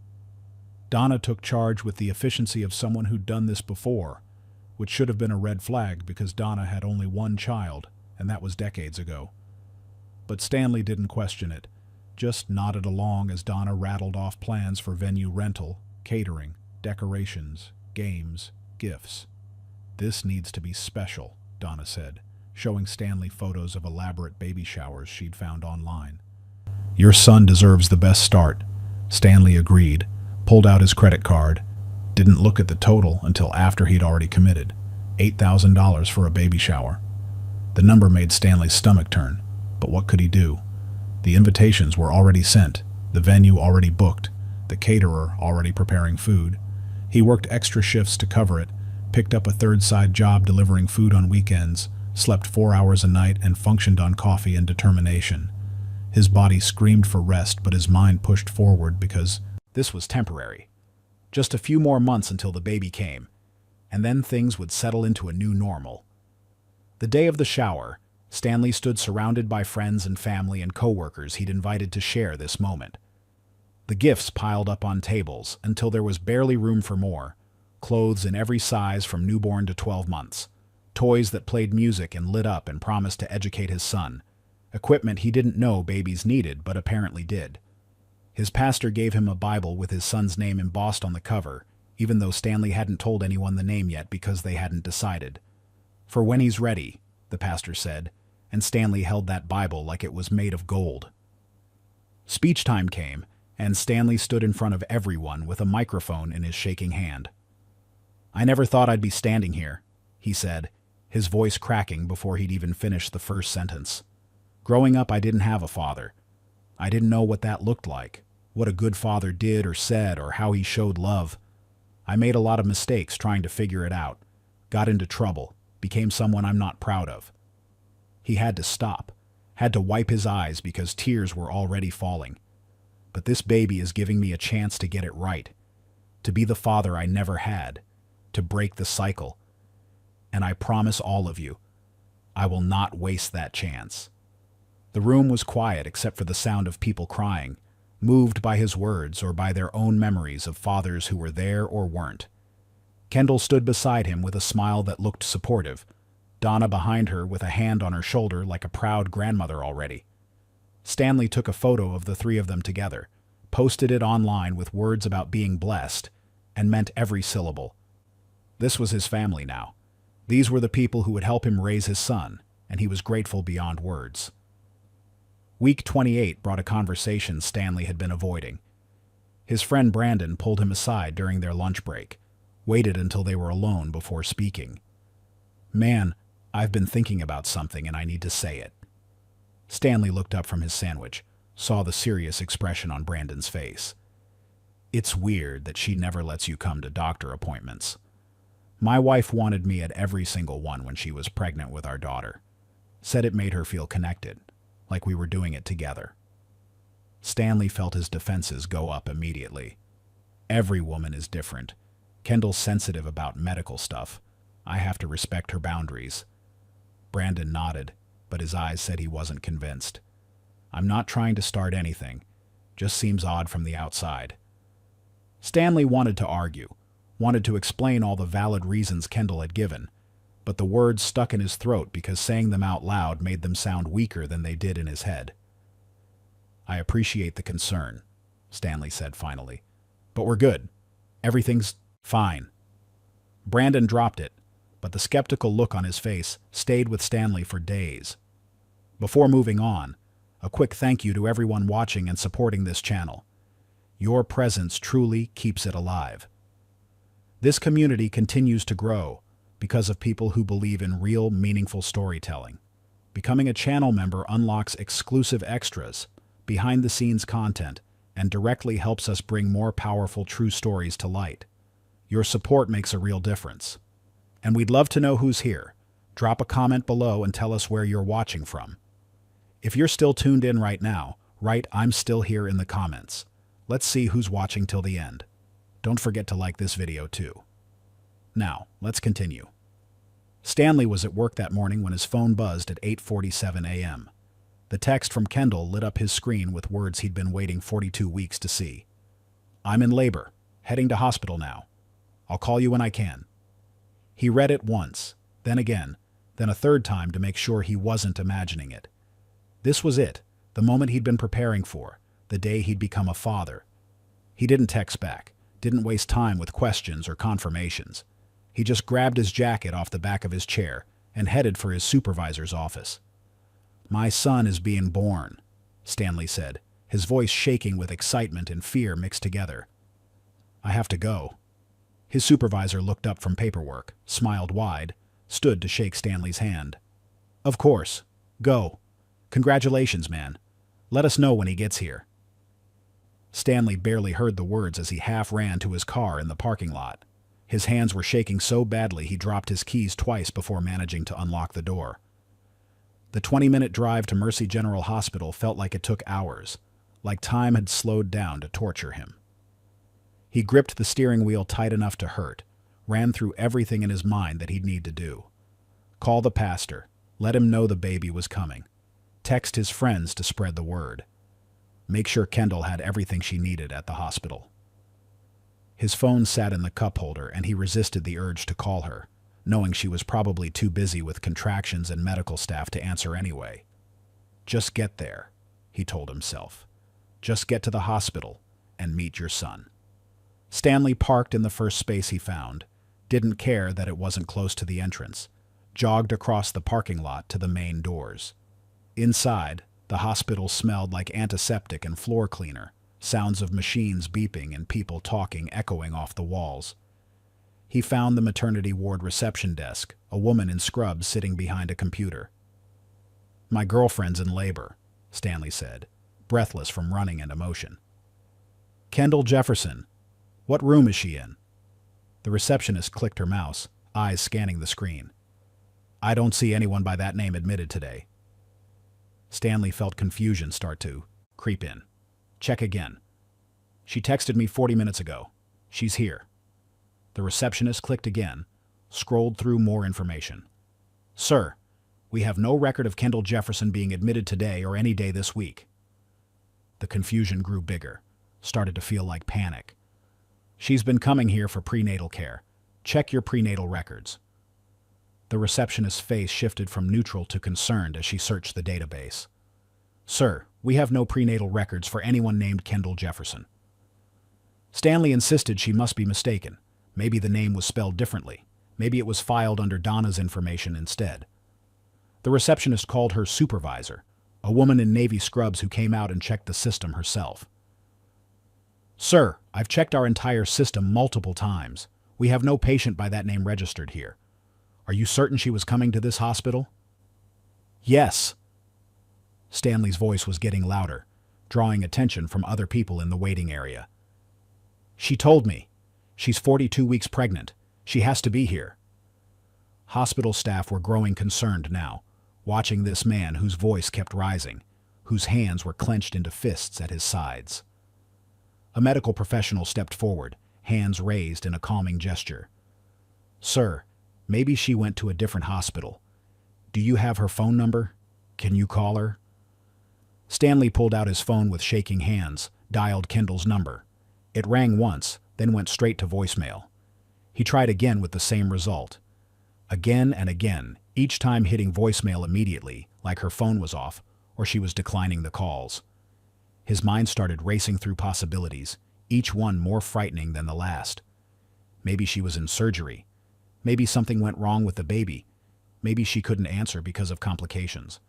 Donna took charge with the efficiency of someone who'd done this before, which should have been a red flag because Donna had only one child, and that was decades ago. But Stanley didn't question it, just nodded along as Donna rattled off plans for venue rental, catering, decorations, games, gifts. "This needs to be special," Donna said, showing Stanley photos of elaborate baby showers she'd found online. "Your son deserves the best start," Stanley agreed, pulled out his credit card, didn't look at the total until after he'd already committed. $8,000 for a baby shower. The number made Stanley's stomach turn, but what could he do? The invitations were already sent, the venue already booked, the caterer already preparing food. He worked extra shifts to cover it, picked up a third side job delivering food on weekends, slept 4 hours a night, and functioned on coffee and determination. His body screamed for rest, but his mind pushed forward because this was temporary. Just a few more months until the baby came, and then things would settle into a new normal. The day of the shower, Stanley stood surrounded by friends and family and coworkers he'd invited to share this moment. The gifts piled up on tables until there was barely room for more. Clothes in every size from newborn to 12 months. Toys that played music and lit up and promised to educate his son. Equipment he didn't know babies needed, but apparently did. His pastor gave him a Bible with his son's name embossed on the cover, even though Stanley hadn't told anyone the name yet because they hadn't decided. "For when he's ready," the pastor said, and Stanley held that Bible like it was made of gold. Speech time came, and Stanley stood in front of everyone with a microphone in his shaking hand. "I never thought I'd be standing here," he said, his voice cracking before he'd even finished the first sentence. "Growing up, I didn't have a father. I didn't know what that looked like, what a good father did or said, or how he showed love. I made a lot of mistakes trying to figure it out, got into trouble, became someone I'm not proud of." He had to stop, had to wipe his eyes because tears were already falling. "But this baby is giving me a chance to get it right, to be the father I never had, to break the cycle. And I promise all of you, I will not waste that chance." The room was quiet except for the sound of people crying, moved by his words or by their own memories of fathers who were there or weren't. Kendall stood beside him with a smile that looked supportive, Donna behind her with a hand on her shoulder like a proud grandmother already. Stanley took a photo of the three of them together, posted it online with words about being blessed, and meant every syllable. This was his family now. These were the people who would help him raise his son, and he was grateful beyond words. Week 28 brought a conversation Stanley had been avoiding. His friend Brandon pulled him aside during their lunch break, waited until they were alone before speaking. "Man, I've been thinking about something and I need to say it." Stanley looked up from his sandwich, saw the serious expression on Brandon's face. "It's weird that she never lets you come to doctor appointments. My wife wanted me at every single one when she was pregnant with our daughter. Said it made her feel connected, like we were doing it together." Stanley felt his defenses go up immediately. Every woman is different. Kendall's sensitive about medical stuff. I have to respect her boundaries. Brandon nodded, but his eyes said he wasn't convinced. "I'm not trying to start anything. Just seems odd from the outside." Stanley wanted to argue, wanted to explain all the valid reasons Kendall had given, but the words stuck in his throat because saying them out loud made them sound weaker than they did in his head. "I appreciate the concern," Stanley said finally, "but we're good. Everything's fine." Brandon dropped it, but the skeptical look on his face stayed with Stanley for days. Before moving on, A quick thank you to everyone watching and supporting this channel. Your presence truly keeps it alive. This community continues to grow because of people who believe in real, meaningful storytelling. Becoming a channel member unlocks exclusive extras, behind-the-scenes content, and directly helps us bring more powerful true stories to light. Your support makes a real difference. And we'd love to know who's here. Drop a comment below and tell us where you're watching from. If you're still tuned in right now, write "I'm still here" in the comments. Let's see who's watching till the end. Don't forget to like this video too. Now, let's continue. Stanley was at work that morning when his phone buzzed at 8:47 a.m. The text from Kendall lit up his screen with words he'd been waiting 42 weeks to see. "I'm in labor, heading to hospital now. I'll call you when I can." He read it once, then again, then a third time to make sure he wasn't imagining it. This was it, the moment he'd been preparing for, the day he'd become a father. He didn't text back, didn't waste time with questions or confirmations. He just grabbed his jacket off the back of his chair and headed for his supervisor's office. "My son is being born," Stanley said, his voice shaking with excitement and fear mixed together. "I have to go." His supervisor looked up from paperwork, smiled wide, stood to shake Stanley's hand. "Of course. Go. Congratulations, man. Let us know when he gets here." Stanley barely heard the words as he half ran to his car in the parking lot. His hands were shaking so badly he dropped his keys twice before managing to unlock the door. The 20-minute drive to Mercy General Hospital felt like it took hours, like time had slowed down to torture him. He gripped the steering wheel tight enough to hurt, ran through everything in his mind that he'd need to do. Call the pastor, let him know the baby was coming. Text his friends to spread the word. Make sure Kendall had everything she needed at the hospital. His phone sat in the cup holder and he resisted the urge to call her, knowing she was probably too busy with contractions and medical staff to answer anyway. "Just get there," he told himself. "Just get to the hospital and meet your son." Stanley parked in the first space he found, didn't care that it wasn't close to the entrance, jogged across the parking lot to the main doors. Inside, the hospital smelled like antiseptic and floor cleaner, sounds of machines beeping and people talking echoing off the walls. He found the maternity ward reception desk, a woman in scrubs sitting behind a computer. "My girlfriend's in labor," Stanley said, breathless from running and emotion. "Kendall Jefferson. What room is she in?" The receptionist clicked her mouse, eyes scanning the screen. "I don't see anyone by that name admitted today." Stanley felt confusion start to creep in. "Check again. She texted me 40 minutes ago. She's here." The receptionist clicked again, scrolled through more information. "Sir, we have no record of Kendall Jefferson being admitted today or any day this week." The confusion grew bigger, started to feel like panic. "She's been coming here for prenatal care. Check your prenatal records." The receptionist's face shifted from neutral to concerned as she searched the database. "Sir, we have no prenatal records for anyone named Kendall Jefferson." Stanley insisted she must be mistaken. Maybe the name was spelled differently. Maybe it was filed under Donna's information instead. The receptionist called her supervisor, a woman in navy scrubs who came out and checked the system herself. "Sir, I've checked our entire system multiple times. We have no patient by that name registered here. Are you certain she was coming to this hospital?" "Yes." Stanley's voice was getting louder, drawing attention from other people in the waiting area. "She told me. She's 42 weeks pregnant. She has to be here." Hospital staff were growing concerned now, watching this man whose voice kept rising, whose hands were clenched into fists at his sides. A medical professional stepped forward, hands raised in a calming gesture. "Sir, maybe she went to a different hospital. Do you have her phone number? Can you call her?" Stanley pulled out his phone with shaking hands, dialed Kendall's number. It rang once, then went straight to voicemail. He tried again with the same result. Again and again, each time hitting voicemail immediately, like her phone was off, or she was declining the calls. His mind started racing through possibilities, each one more frightening than the last. Maybe she was in surgery. Maybe something went wrong with the baby. Maybe she couldn't answer because of complications.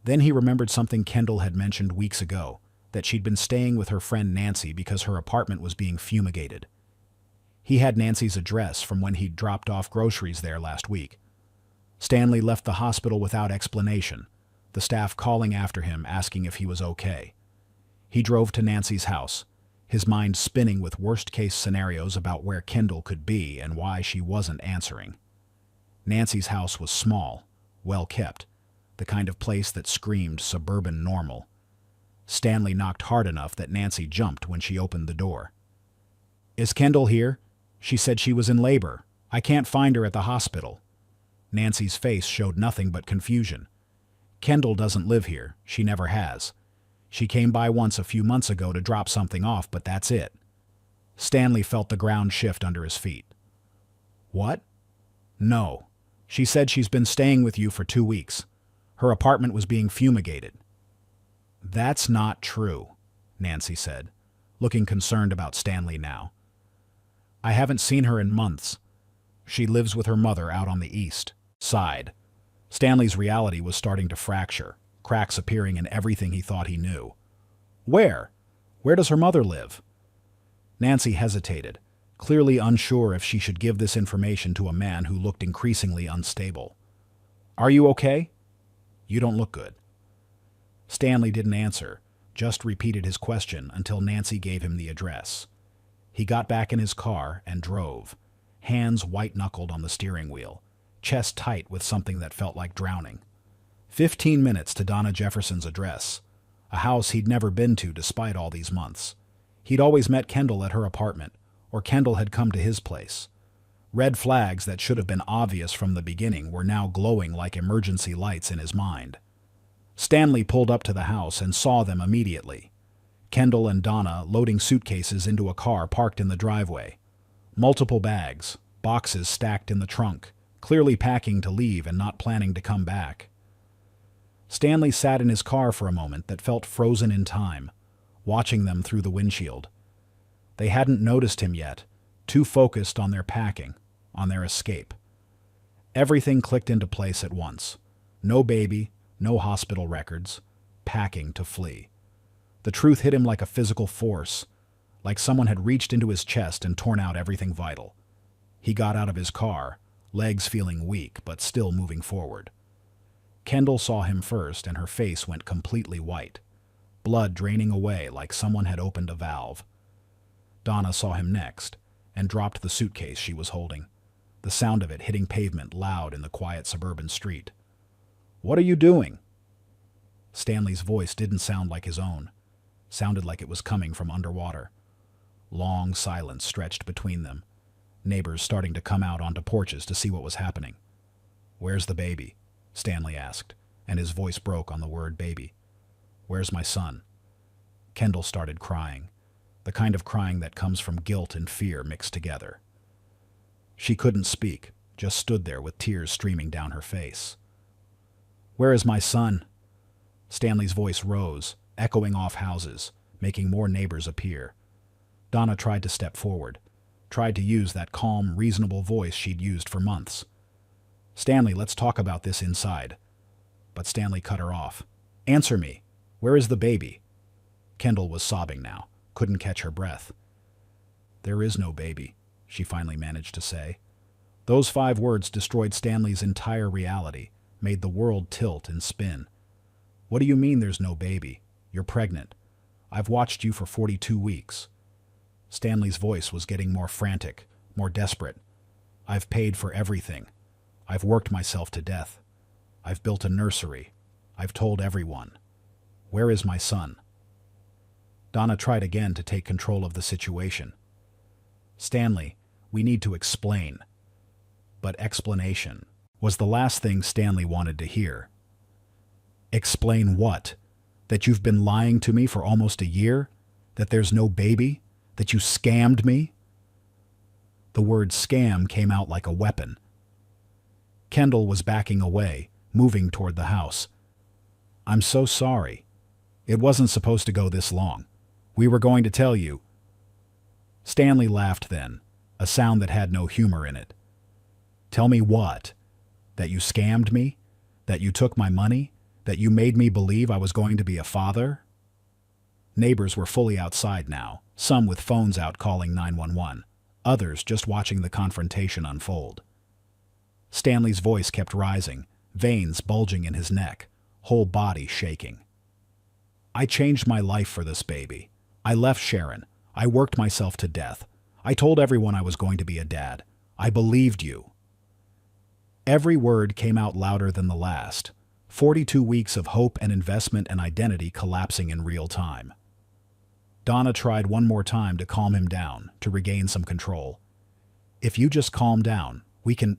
Then he remembered something Kendall had mentioned weeks ago, that she'd been staying with her friend Nancy because her apartment was being fumigated. He had Nancy's address from when he'd dropped off groceries there last week. Stanley left the hospital without explanation, the staff calling after him asking if he was okay. He drove to Nancy's house, his mind spinning with worst-case scenarios about where Kendall could be and why she wasn't answering. Nancy's house was small, well-kept, the kind of place that screamed suburban normal. Stanley knocked hard enough that Nancy jumped when she opened the door. "Is Kendall here? She said she was in labor. I can't find her at the hospital." Nancy's face showed nothing but confusion. "Kendall doesn't live here. She never has. She came by once a few months ago to drop something off, but that's it." Stanley felt the ground shift under his feet. "What?" "No. She said she's been staying with you for 2 weeks. Her apartment was being fumigated." "That's not true," Nancy said, looking concerned about Stanley now. "I haven't seen her in months. She lives with her mother out on the east side." Stanley's reality was starting to fracture, cracks appearing in everything he thought he knew. "Where? Where does her mother live?" Nancy hesitated, clearly unsure if she should give this information to a man who looked increasingly unstable. "Are you okay? You don't look good." Stanley didn't answer, just repeated his question until Nancy gave him the address. He got back in his car and drove, hands white-knuckled on the steering wheel, chest tight with something that felt like drowning. 15 minutes to Donna Jefferson's address, a house he'd never been to despite all these months. He'd always met Kendall at her apartment, or Kendall had come to his place. Red flags that should have been obvious from the beginning were now glowing like emergency lights in his mind. Stanley pulled up to the house and saw them immediately. Kendall and Donna loading suitcases into a car parked in the driveway. Multiple bags, boxes stacked in the trunk, clearly packing to leave and not planning to come back. Stanley sat in his car for a moment that felt frozen in time, watching them through the windshield. They hadn't noticed him yet, too focused on their packing, on their escape. Everything clicked into place at once. No baby, no hospital records, packing to flee. The truth hit him like a physical force, like someone had reached into his chest and torn out everything vital. He got out of his car, legs feeling weak but still moving forward. Kendall saw him first and her face went completely white, blood draining away like someone had opened a valve. Donna saw him next and dropped the suitcase she was holding, the sound of it hitting pavement loud in the quiet suburban street. "What are you doing?" Stanley's voice didn't sound like his own, sounded like it was coming from underwater. Long silence stretched between them, neighbors starting to come out onto porches to see what was happening. "Where's the baby?" Stanley asked, and his voice broke on the word baby. "Where's my son?" Kendall started crying, the kind of crying that comes from guilt and fear mixed together. She couldn't speak, just stood there with tears streaming down her face. "Where is my son?" Stanley's voice rose, echoing off houses, making more neighbors appear. Donna tried to step forward, tried to use that calm, reasonable voice she'd used for months. "Stanley, let's talk about this inside." But Stanley cut her off. "Answer me. Where is the baby?" Kendall was sobbing now, couldn't catch her breath. "There is no baby," she finally managed to say. Those 5 words destroyed Stanley's entire reality, made the world tilt and spin. "What do you mean there's no baby? You're pregnant. I've watched you for 42 weeks. Stanley's voice was getting more frantic, more desperate. "I've paid for everything. I've worked myself to death. I've built a nursery. I've told everyone. Where is my son?" Donna tried again to take control of the situation. "Stanley, we need to explain." But explanation was the last thing Stanley wanted to hear. "Explain what? That you've been lying to me for almost a year? That there's no baby? That you scammed me?" The word scam came out like a weapon. Kendall was backing away, moving toward the house. "I'm so sorry. It wasn't supposed to go this long. We were going to tell you." Stanley laughed then, a sound that had no humor in it. "Tell me what? That you scammed me? That you took my money? That you made me believe I was going to be a father? Neighbors were fully outside now, some with phones out calling 911, others just watching the confrontation unfold. Stanley's voice kept rising, veins bulging in his neck, whole body shaking. I changed my life for this baby. I left Sharon. I worked myself to death. I told everyone I was going to be a dad. I believed you. Every word came out louder than the last. 42 weeks of hope and investment and identity collapsing in real time. Donna tried one more time to calm him down, to regain some control. If you just calm down, we can...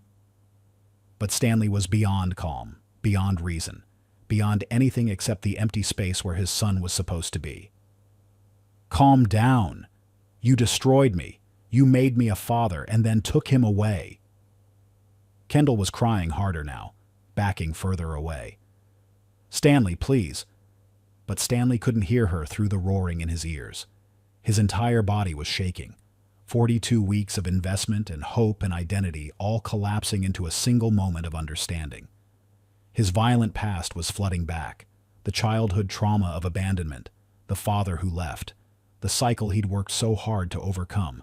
But Stanley was beyond calm, beyond reason, beyond anything except the empty space where his son was supposed to be. Calm down. You destroyed me. You made me a father and then took him away. Kendall was crying harder now, backing further away. Stanley, please. But Stanley couldn't hear her through the roaring in his ears. His entire body was shaking. 42 weeks of investment and hope and identity all collapsing into a single moment of understanding. His violent past was flooding back. The childhood trauma of abandonment, the father who left, the cycle he'd worked so hard to overcome.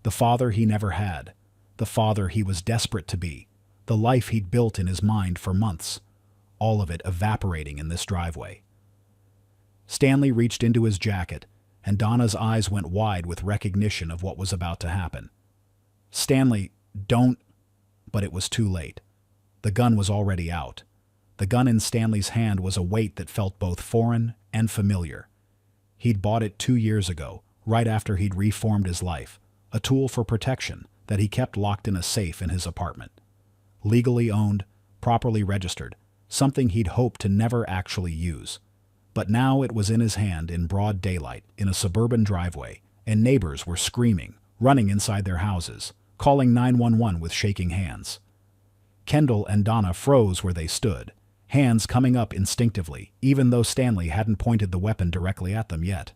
The father he never had, the father he was desperate to be, the life he'd built in his mind for months, all of it evaporating in this driveway. Stanley reached into his jacket, and Donna's eyes went wide with recognition of what was about to happen. Stanley, don't... But it was too late. The gun was already out. The gun in Stanley's hand was a weight that felt both foreign and familiar. He'd bought it 2 years ago, right after he'd reformed his life, a tool for protection that he kept locked in a safe in his apartment. Legally owned, properly registered, something he'd hoped to never actually use. But now it was in his hand in broad daylight in a suburban driveway, and neighbors were screaming, running inside their houses, calling 911 with shaking hands. Kendall and Donna froze where they stood, hands coming up instinctively, even though Stanley hadn't pointed the weapon directly at them yet.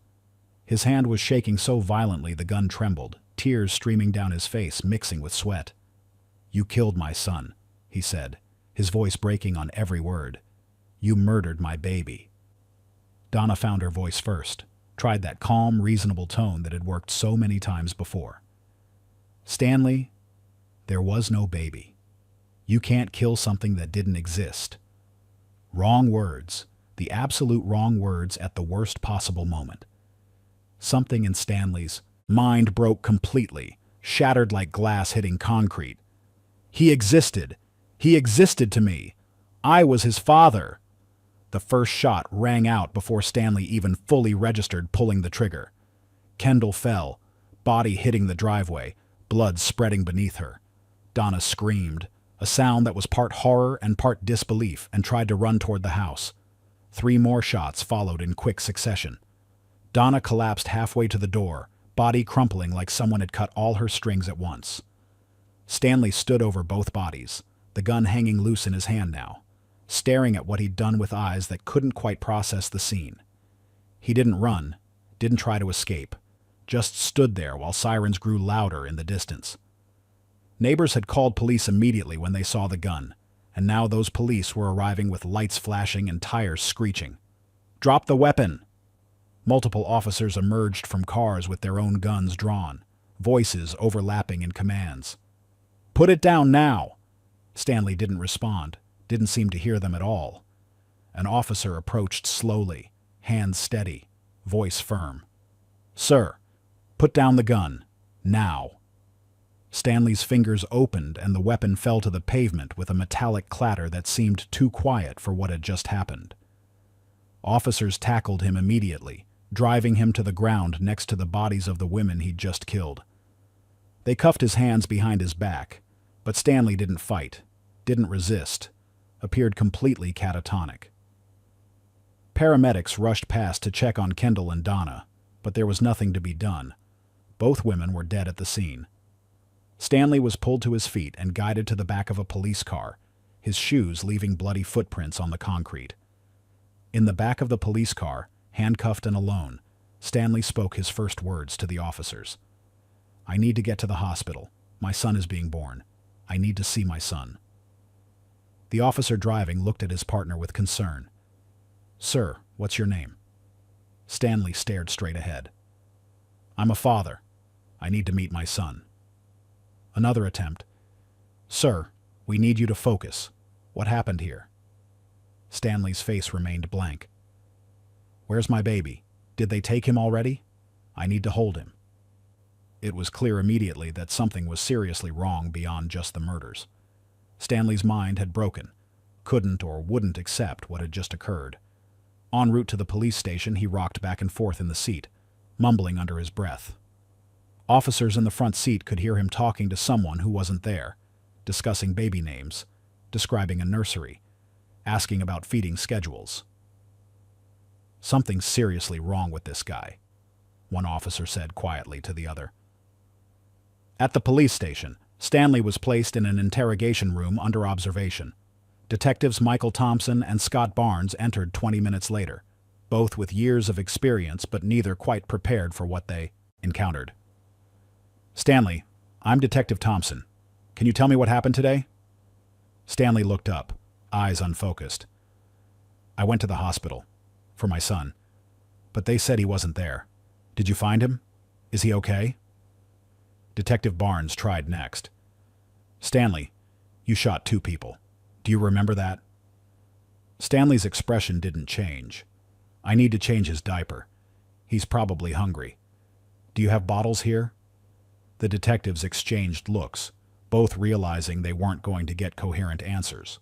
His hand was shaking so violently the gun trembled, tears streaming down his face mixing with sweat. "You killed my son," he said, his voice breaking on every word. "You murdered my baby." Donna found her voice first, tried that calm, reasonable tone that had worked so many times before. "Stanley, there was no baby. You can't kill something that didn't exist." Wrong words, the absolute wrong words at the worst possible moment. Something in Stanley's mind broke completely, shattered like glass hitting concrete. He existed. He existed to me. I was his father. The first shot rang out before Stanley even fully registered pulling the trigger. Kendall fell, body hitting the driveway, blood spreading beneath her. Donna screamed, a sound that was part horror and part disbelief, and tried to run toward the house. 3 more shots followed in quick succession. Donna collapsed halfway to the door, body crumpling like someone had cut all her strings at once. Stanley stood over both bodies, the gun hanging loose in his hand now, staring at what he'd done with eyes that couldn't quite process the scene. He didn't run, didn't try to escape, just stood there while sirens grew louder in the distance. Neighbors had called police immediately when they saw the gun, and now those police were arriving with lights flashing and tires screeching. "Drop the weapon!" Multiple officers emerged from cars with their own guns drawn, voices overlapping in commands. "Put it down now!" Stanley didn't respond, didn't seem to hear them at all. An officer approached slowly, hands steady, voice firm. "Sir, put down the gun. Now." Stanley's fingers opened and the weapon fell to the pavement with a metallic clatter that seemed too quiet for what had just happened. Officers tackled him immediately, driving him to the ground next to the bodies of the women he'd just killed. They cuffed his hands behind his back, but Stanley didn't fight, didn't resist, appeared completely catatonic. Paramedics rushed past to check on Kendall and Donna, but there was nothing to be done. Both women were dead at the scene. Stanley was pulled to his feet and guided to the back of a police car, his shoes leaving bloody footprints on the concrete. In the back of the police car, handcuffed and alone, Stanley spoke his first words to the officers. "I need to get to the hospital. My son is being born. I need to see my son." The officer driving looked at his partner with concern, Sir, what's your name? Stanley stared straight ahead. I'm a father. I need to meet my son. Another attempt. Sir, we need you to focus. What happened here? Stanley's face remained blank. Where's my baby? Did they take him already? I need to hold him. It was clear immediately that something was seriously wrong beyond just the murders. Stanley's mind had broken, couldn't or wouldn't accept what had just occurred. En route to the police station, he rocked back and forth in the seat, mumbling under his breath. Officers in the front seat could hear him talking to someone who wasn't there, discussing baby names, describing a nursery, asking about feeding schedules. Something's seriously wrong with this guy, one officer said quietly to the other. At the police station, Stanley was placed in an interrogation room under observation. Detectives Michael Thompson and Scott Barnes entered 20 minutes later, both with years of experience but neither quite prepared for what they encountered. Stanley, I'm Detective Thompson. Can you tell me what happened today? Stanley looked up, eyes unfocused. I went to the hospital for my son, but they said he wasn't there. Did you find him? Is he okay? Detective Barnes tried next. Stanley, you shot 2 people. Do you remember that? Stanley's expression didn't change. I need to change his diaper. He's probably hungry. Do you have bottles here? The detectives exchanged looks, both realizing they weren't going to get coherent answers.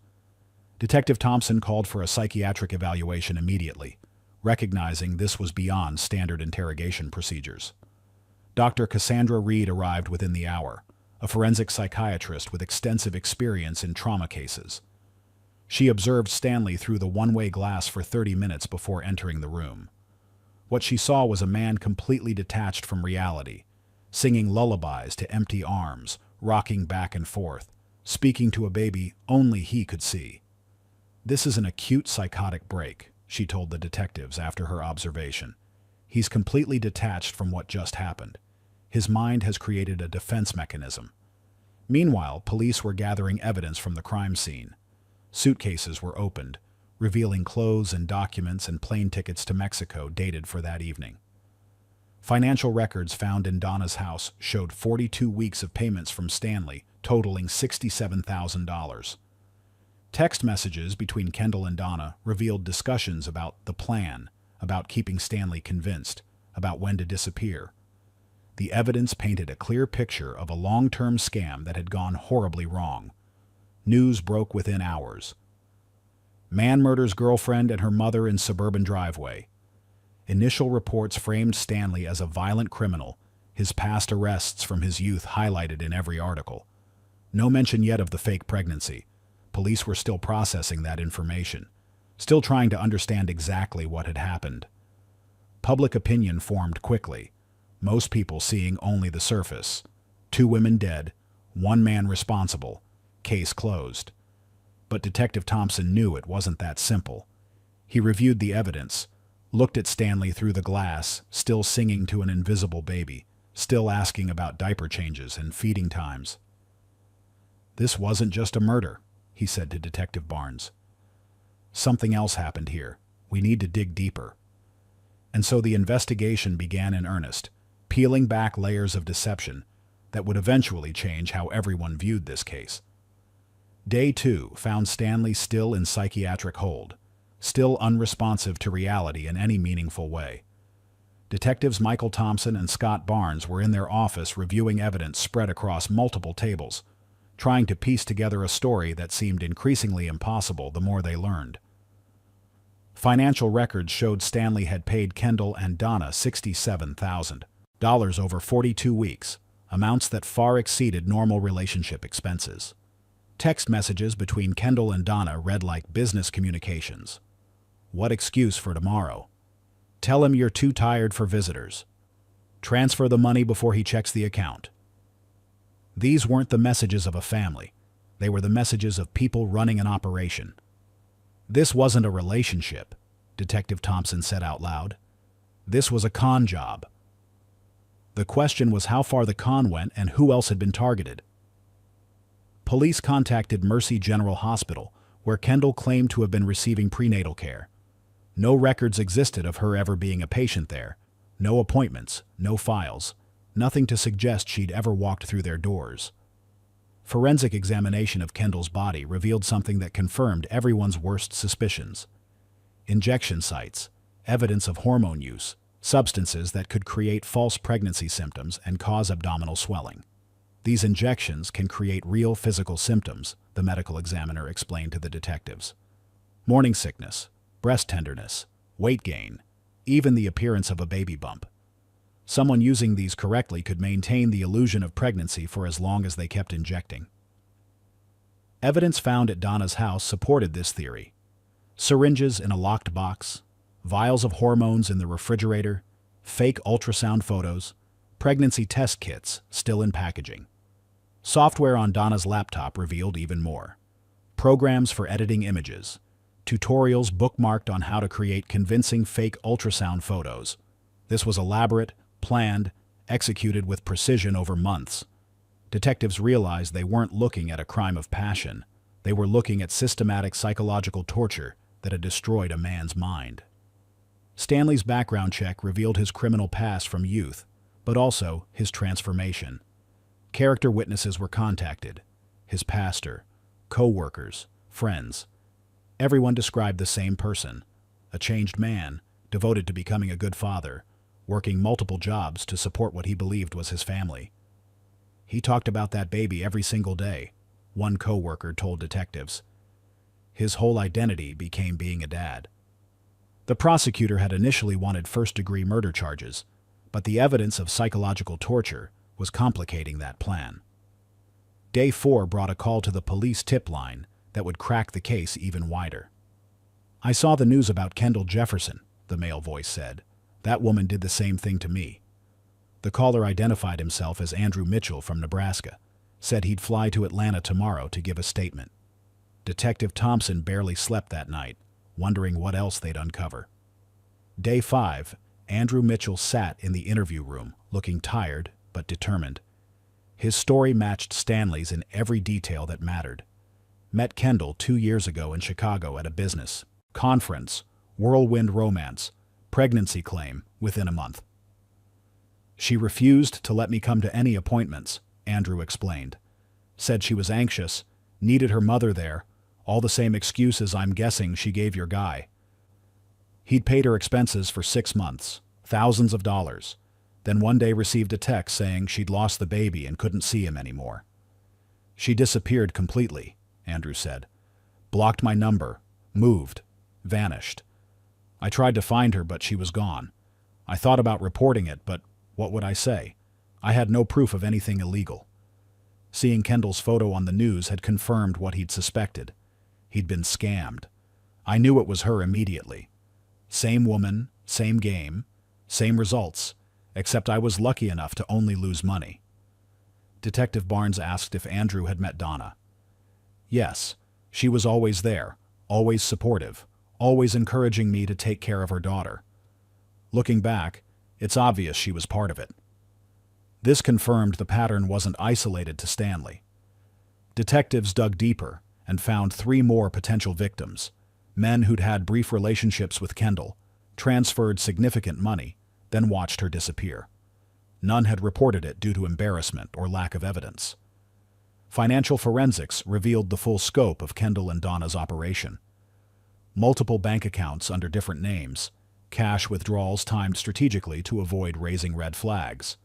Detective Thompson called for a psychiatric evaluation immediately, recognizing this was beyond standard interrogation procedures. Dr. Cassandra Reed arrived within the hour, a forensic psychiatrist with extensive experience in trauma cases. She observed Stanley through the one-way glass for 30 minutes before entering the room. What she saw was a man completely detached from reality, singing lullabies to empty arms, rocking back and forth, speaking to a baby only he could see. This is an acute psychotic break, she told the detectives after her observation. He's completely detached from what just happened. His mind has created a defense mechanism. Meanwhile, police were gathering evidence from the crime scene. Suitcases were opened, revealing clothes and documents and plane tickets to Mexico dated for that evening. Financial records found in Donna's house showed 42 weeks of payments from Stanley, totaling $67,000. Text messages between Kendall and Donna revealed discussions about the plan, about keeping Stanley convinced, about when to disappear. The evidence painted a clear picture of a long-term scam that had gone horribly wrong. News broke within hours. Man murders girlfriend and her mother in suburban driveway. Initial reports framed Stanley as a violent criminal, his past arrests from his youth highlighted in every article. No mention yet of the fake pregnancy. Police were still processing that information, still trying to understand exactly what had happened. Public opinion formed quickly, most people seeing only the surface. 2 women dead, 1 man responsible, case closed. But Detective Thompson knew it wasn't that simple. He reviewed the evidence, looked at Stanley through the glass, still singing to an invisible baby, still asking about diaper changes and feeding times. This wasn't just a murder, he said to Detective Barnes. Something else happened here. We need to dig deeper. And so the investigation began in earnest, peeling back layers of deception that would eventually change how everyone viewed this case. Day 2 found Stanley still in psychiatric hold, still unresponsive to reality in any meaningful way. Detectives Michael Thompson and Scott Barnes were in their office reviewing evidence spread across multiple tables, trying to piece together a story that seemed increasingly impossible the more they learned. Financial records showed Stanley had paid Kendall and Donna $67,000 over 42 weeks, amounts that far exceeded normal relationship expenses. Text messages between Kendall and Donna read like business communications. What excuse for tomorrow? Tell him you're too tired for visitors. Transfer the money before he checks the account. These weren't the messages of a family. They were the messages of people running an operation. This wasn't a relationship, Detective Thompson said out loud. This was a con job. The question was how far the con went and who else had been targeted. Police contacted Mercy General Hospital, where Kendall claimed to have been receiving prenatal care. No records existed of her ever being a patient there. No appointments, no files, nothing to suggest she'd ever walked through their doors. Forensic examination of Kendall's body revealed something that confirmed everyone's worst suspicions. Injection sites, evidence of hormone use, substances that could create false pregnancy symptoms and cause abdominal swelling. These injections can create real physical symptoms, the medical examiner explained to the detectives. Morning sickness, breast tenderness, weight gain, even the appearance of a baby bump. Someone using these correctly could maintain the illusion of pregnancy for as long as they kept injecting. Evidence found at Donna's house supported this theory. Syringes in a locked box, vials of hormones in the refrigerator, fake ultrasound photos, pregnancy test kits still in packaging. Software on Donna's laptop revealed even more. Programs for editing images, tutorials bookmarked on how to create convincing fake ultrasound photos. This was elaborate, planned, executed with precision over months. Detectives realized they weren't looking at a crime of passion. They were looking at systematic psychological torture that had destroyed a man's mind. Stanley's background check revealed his criminal past from youth, but also his transformation. Character witnesses were contacted. His pastor, co-workers, friends. Everyone described the same person, a changed man, devoted to becoming a good father, working multiple jobs to support what he believed was his family. He talked about that baby every single day, one co-worker told detectives. His whole identity became being a dad. The prosecutor had initially wanted first-degree murder charges, but the evidence of psychological torture was complicating that plan. Day 4 brought a call to the police tip line that would crack the case even wider. "I saw the news about Kendall Jefferson," the male voice said. "That woman did the same thing to me." The caller identified himself as Andrew Mitchell from Nebraska, said he'd fly to Atlanta tomorrow to give a statement. Detective Thompson barely slept that night, wondering what else they'd uncover. Day 5, Andrew Mitchell sat in the interview room, looking tired but determined. His story matched Stanley's in every detail that mattered. Met Kendall 2 years ago in Chicago at a business conference, whirlwind romance, pregnancy claim within a month. "She refused to let me come to any appointments," Andrew explained. "Said she was anxious, needed her mother there, all the same excuses I'm guessing she gave your guy. He'd paid her expenses for 6 months, thousands of dollars, then one day received a text saying she'd lost the baby and couldn't see him anymore. She disappeared completely," Andrew said. "Blocked my number, moved, vanished. I tried to find her, but she was gone. I thought about reporting it, but what would I say? I had no proof of anything illegal." Seeing Kendall's photo on the news had confirmed what he'd suspected. He'd been scammed. "I knew it was her immediately. Same woman, same game, same results, except I was lucky enough to only lose money." Detective Barnes asked if Andrew had met Donna. "Yes, she was always there, always supportive, always encouraging me to take care of her daughter. Looking back, it's obvious she was part of it." This confirmed the pattern wasn't isolated to Stanley. Detectives dug deeper and found 3 more potential victims, men who'd had brief relationships with Kendall, transferred significant money, then watched her disappear. None had reported it due to embarrassment or lack of evidence. Financial forensics revealed the full scope of Kendall and Donna's operation. Multiple bank accounts under different names, cash withdrawals timed strategically to avoid raising red flags,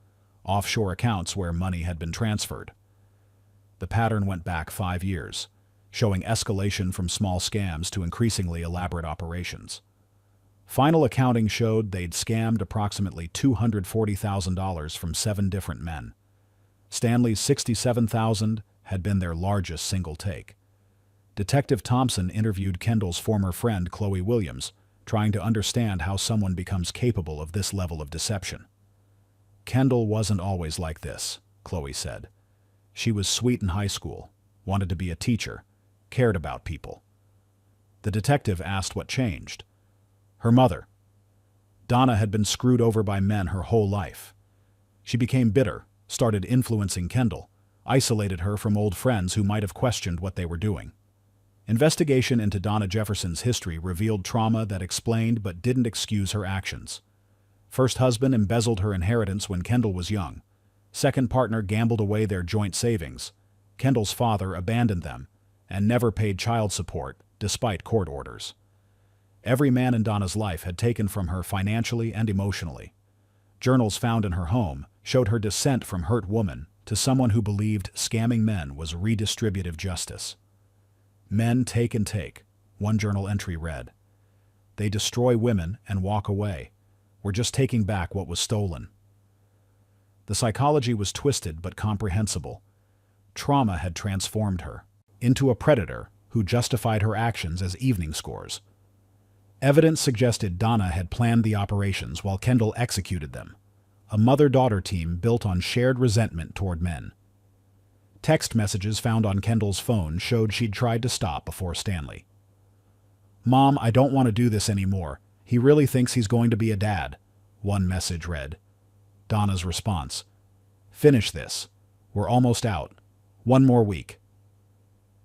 offshore accounts where money had been transferred. The pattern went back 5 years, showing escalation from small scams to increasingly elaborate operations. Final accounting showed they'd scammed approximately $240,000 from 7 different men. Stanley's $67,000 had been their largest single take. Detective Thompson interviewed Kendall's former friend Chloe Williams, trying to understand how someone becomes capable of this level of deception. "Kendall wasn't always like this," Chloe said. "She was sweet in high school, wanted to be a teacher, cared about people." The detective asked what changed. "Her mother. Donna had been screwed over by men her whole life. She became bitter, started influencing Kendall, isolated her from old friends who might have questioned what they were doing. Investigation into Donna Jefferson's history revealed trauma that explained but didn't excuse her actions. First husband embezzled her inheritance when Kendall was young. Second partner gambled away their joint savings. Kendall's father abandoned them and never paid child support, despite court orders. Every man in Donna's life had taken from her financially and emotionally. Journals found in her home showed her descent from hurt woman to someone who believed scamming men was redistributive justice. Men take and take, one journal entry read. They destroy women and walk away. We're just taking back what was stolen. The psychology was twisted but comprehensible. Trauma had transformed her into a predator who justified her actions as evening scores. Evidence suggested Donna had planned the operations while Kendall executed them. A mother-daughter team built on shared resentment toward men. Text messages found on Kendall's phone showed she'd tried to stop before Stanley. "Mom, I don't want to do this anymore. He really thinks he's going to be a dad," one message read. Donna's response: "Finish this. We're almost out. One more week."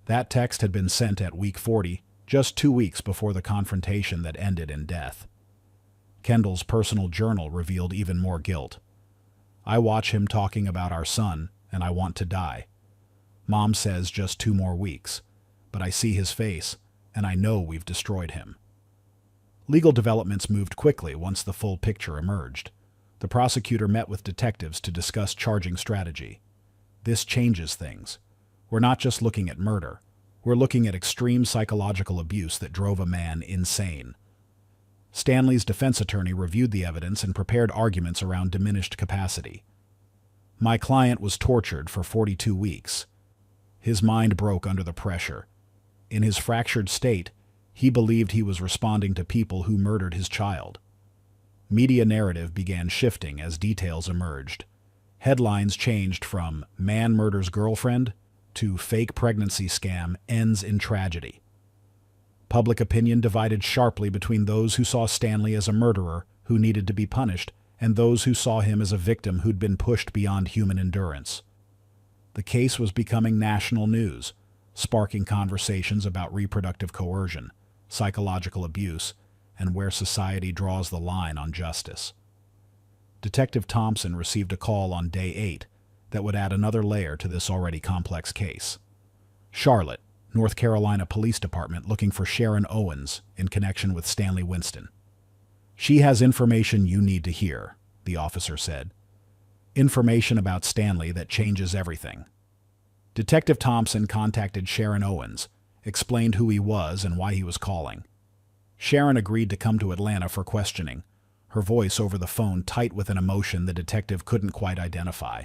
That text had been sent at week 40, just 2 weeks before the confrontation that ended in death. Kendall's personal journal revealed even more guilt. "I watch him talking about our son, and I want to die. Mom says just 2 more weeks, but I see his face, and I know we've destroyed him." Legal developments moved quickly once the full picture emerged. The prosecutor met with detectives to discuss charging strategy. This changes things. We're not just looking at murder. We're looking at extreme psychological abuse that drove a man insane. Stanley's defense attorney reviewed the evidence and prepared arguments around diminished capacity. "My client was tortured for 42 weeks. His mind broke under the pressure. In his fractured state, he believed he was responding to people who murdered his child." Media narrative began shifting as details emerged. Headlines changed from "Man murders girlfriend" to "Fake pregnancy scam ends in tragedy." Public opinion divided sharply between those who saw Stanley as a murderer who needed to be punished and those who saw him as a victim who'd been pushed beyond human endurance. The case was becoming national news, sparking conversations about reproductive coercion, psychological abuse, and where society draws the line on justice. Detective Thompson received a call on day 8 that would add another layer to this already complex case. Charlotte, North Carolina Police Department looking for Sharon Owens in connection with Stanley Winston. "She has information you need to hear," the officer said. "Information about Stanley that changes everything." Detective Thompson contacted Sharon Owens, explained who he was and why he was calling. Sharon agreed to come to Atlanta for questioning, her voice over the phone tight with an emotion the detective couldn't quite identify.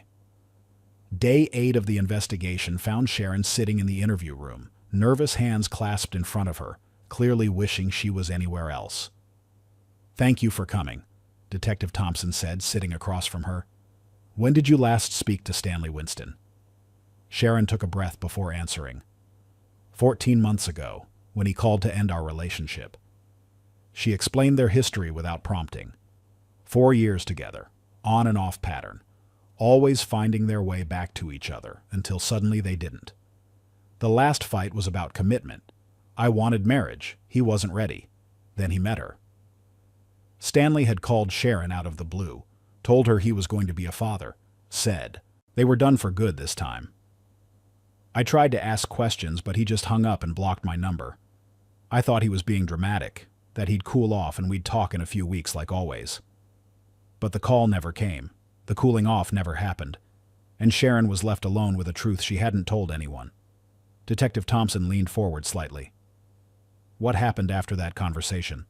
Day 8 of the investigation found Sharon sitting in the interview room, nervous hands clasped in front of her, clearly wishing she was anywhere else. "Thank you for coming," Detective Thompson said, sitting across from her. "When did you last speak to Stanley Winston?" Sharon took a breath before answering. 14 months ago, when he called to end our relationship." She explained their history without prompting. 4 years together, on and off pattern, always finding their way back to each other until suddenly they didn't. The last fight was about commitment. I wanted marriage. He wasn't ready. Then he met her. Stanley had called Sharon out of the blue, told her he was going to be a father, said they were done for good this time. I tried to ask questions, but he just hung up and blocked my number. I thought he was being dramatic, that he'd cool off and we'd talk in a few weeks like always. But the call never came. The cooling off never happened, and Sharon was left alone with a truth she hadn't told anyone. Detective Thompson leaned forward slightly. "What happened after that conversation?"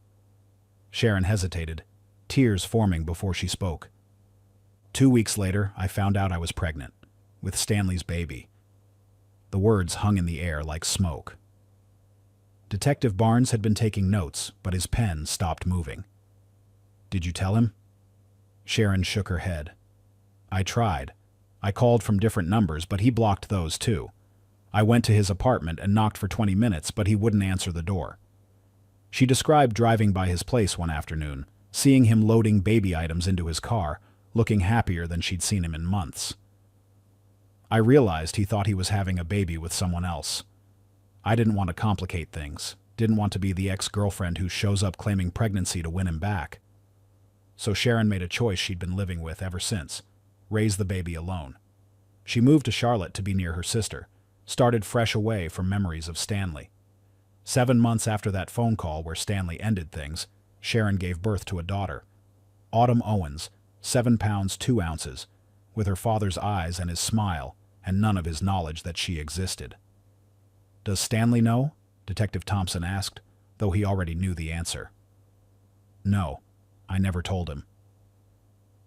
Sharon hesitated, tears forming before she spoke. 2 weeks later, I found out I was pregnant, with Stanley's baby." The words hung in the air like smoke. Detective Barnes had been taking notes, but his pen stopped moving. "Did you tell him?" Sharon shook her head. "I tried. I called from different numbers, but he blocked those too. I went to his apartment and knocked for 20 minutes, but he wouldn't answer the door." She described driving by his place one afternoon, seeing him loading baby items into his car, looking happier than she'd seen him in months. "I realized he thought he was having a baby with someone else." I didn't want to complicate things, didn't want to be the ex-girlfriend who shows up claiming pregnancy to win him back. So Sharon made a choice she'd been living with ever since: raise the baby alone. She moved to Charlotte to be near her sister, started fresh away from memories of Stanley. 7 months after that phone call where Stanley ended things, Sharon gave birth to a daughter, Autumn Owens, 7 pounds 2 ounces, with her father's eyes and his smile, and none of his knowledge that she existed. Does Stanley know? Detective Thompson asked, though he already knew the answer. No, I never told him.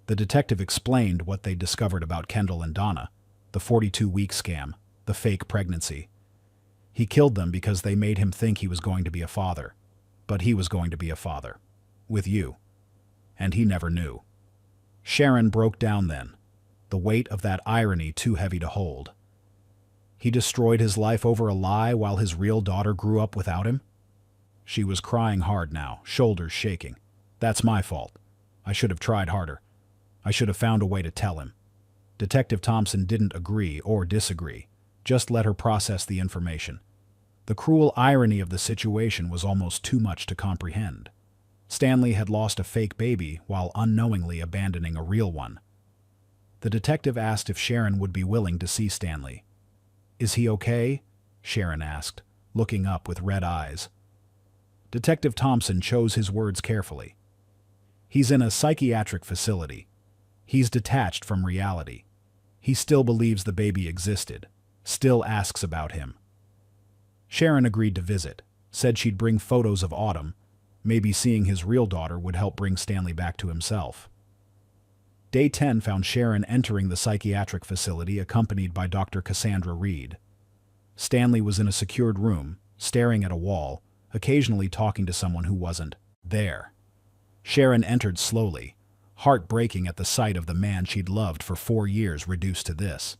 The detective explained what they discovered about Kendall and Donna, the 42-week scam, the fake pregnancy. He killed them because they made him think he was going to be a father. But he was going to be a father. With you. And he never knew. Sharon broke down then, the weight of that irony too heavy to hold. He destroyed his life over a lie while his real daughter grew up without him? She was crying hard now, shoulders shaking. That's my fault. I should have tried harder. I should have found a way to tell him. Detective Thompson didn't agree or disagree, just let her process the information. The cruel irony of the situation was almost too much to comprehend. Stanley had lost a fake baby while unknowingly abandoning a real one. The detective asked if Sharon would be willing to see Stanley. Is he okay? Sharon asked, looking up with red eyes. Detective Thompson chose his words carefully. He's in a psychiatric facility. He's detached from reality. He still believes the baby existed, still asks about him. Sharon agreed to visit, said she'd bring photos of Autumn. Maybe seeing his real daughter would help bring Stanley back to himself. Day 10 found Sharon entering the psychiatric facility accompanied by Dr. Cassandra Reed. Stanley was in a secured room, staring at a wall, occasionally talking to someone who wasn't there. Sharon entered slowly, heartbreaking at the sight of the man she'd loved for 4 years reduced to this.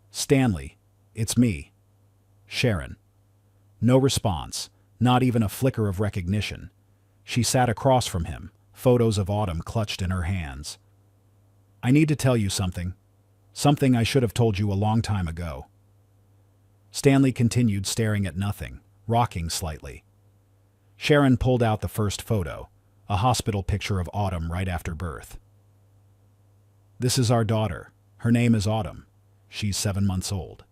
Stanley, it's me. Sharon. No response, not even a flicker of recognition. She sat across from him, photos of Autumn clutched in her hands. I need to tell you something. Something I should have told you a long time ago. Stanley continued staring at nothing, rocking slightly. Sharon pulled out the first photo, a hospital picture of Autumn right after birth. This is our daughter. Her name is Autumn. She's 7 months old.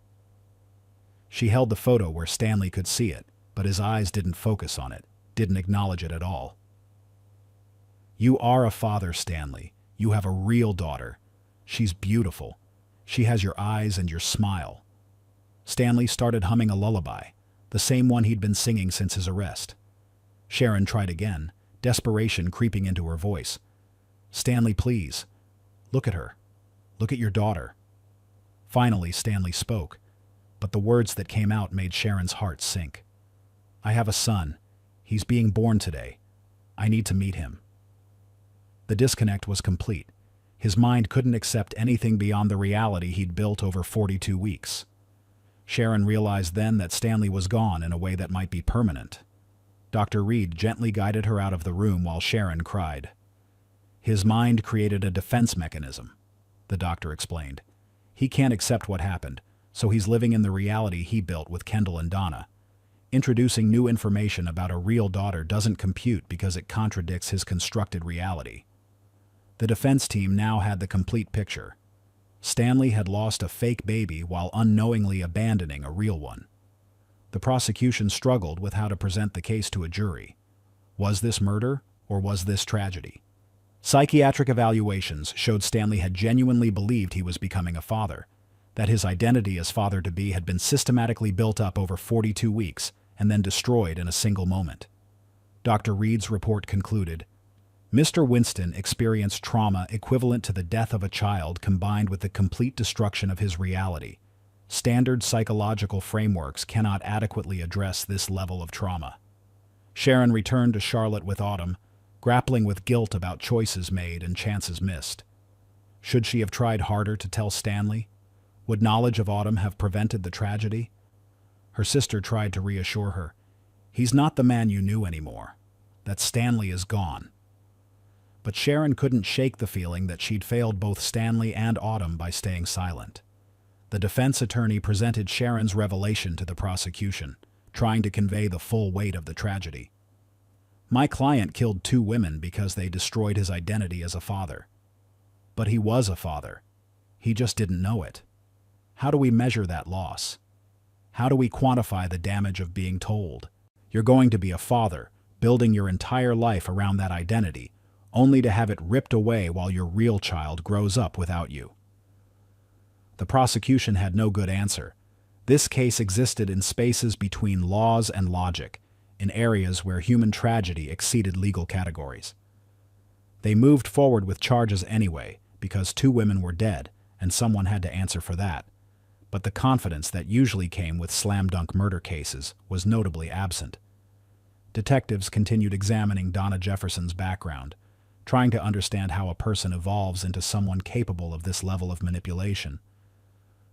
She held the photo where Stanley could see it, but his eyes didn't focus on it, didn't acknowledge it at all. You are a father, Stanley. You have a real daughter. She's beautiful. She has your eyes and your smile. Stanley started humming a lullaby, the same one he'd been singing since his arrest. Sharon tried again, desperation creeping into her voice. Stanley, please. Look at her. Look at your daughter. Finally, Stanley spoke, but the words that came out made Sharon's heart sink. I have a son. He's being born today. I need to meet him. The disconnect was complete. His mind couldn't accept anything beyond the reality he'd built over 42 weeks. Sharon realized then that Stanley was gone in a way that might be permanent. Dr. Reed gently guided her out of the room while Sharon cried. His mind created a defense mechanism, the doctor explained. He can't accept what happened, so he's living in the reality he built with Kendall and Donna. Introducing new information about a real daughter doesn't compute because it contradicts his constructed reality. The defense team now had the complete picture. Stanley had lost a fake baby while unknowingly abandoning a real one. The prosecution struggled with how to present the case to a jury. Was this murder or was this tragedy? Psychiatric evaluations showed Stanley had genuinely believed he was becoming a father, that his identity as father-to-be had been systematically built up over 42 weeks and then destroyed in a single moment. Dr. Reed's report concluded, Mr. Winston experienced trauma equivalent to the death of a child combined with the complete destruction of his reality. Standard psychological frameworks cannot adequately address this level of trauma. Sharon returned to Charlotte with Autumn, grappling with guilt about choices made and chances missed. Should she have tried harder to tell Stanley? Would knowledge of Autumn have prevented the tragedy? Her sister tried to reassure her. He's not the man you knew anymore. That Stanley is gone. But Sharon couldn't shake the feeling that she'd failed both Stanley and Autumn by staying silent. The defense attorney presented Sharon's revelation to the prosecution, trying to convey the full weight of the tragedy. My client killed 2 women because they destroyed his identity as a father. But he was a father. He just didn't know it. How do we measure that loss? How do we quantify the damage of being told, "You're going to be a father," building your entire life around that identity, only to have it ripped away while your real child grows up without you? The prosecution had no good answer. This case existed in spaces between laws and logic, in areas where human tragedy exceeded legal categories. They moved forward with charges anyway, because 2 women were dead, and someone had to answer for that. But the confidence that usually came with slam-dunk murder cases was notably absent. Detectives continued examining Donna Jefferson's background, trying to understand how a person evolves into someone capable of this level of manipulation.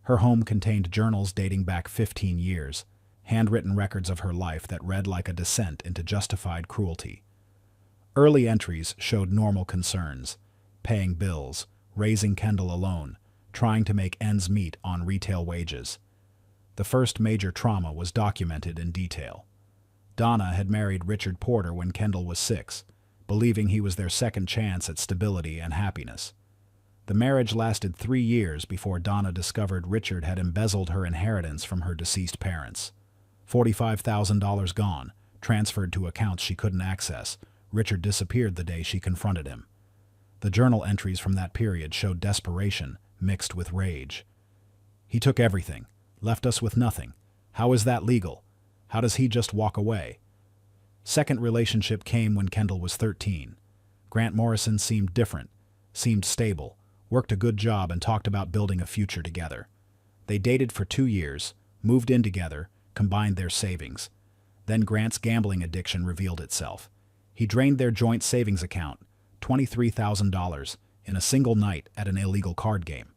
Her home contained journals dating back 15 years, handwritten records of her life that read like a descent into justified cruelty. Early entries showed normal concerns: paying bills, raising Kendall alone, trying to make ends meet on retail wages. The first major trauma was documented in detail. Donna had married Richard Porter when Kendall was 6, believing he was their second chance at stability and happiness. The marriage lasted 3 years before Donna discovered Richard had embezzled her inheritance from her deceased parents. $45,000 gone, transferred to accounts she couldn't access. Richard disappeared the day she confronted him. The journal entries from that period showed desperation mixed with rage. "He took everything, left us with nothing. How is that legal? How does he just walk away?" Second relationship came when Kendall was 13. Grant Morrison seemed different, seemed stable, worked a good job, and talked about building a future together. They dated for 2 years, moved in together, combined their savings. Then Grant's gambling addiction revealed itself. He drained their joint savings account, $23,000, in a single night at an illegal card game.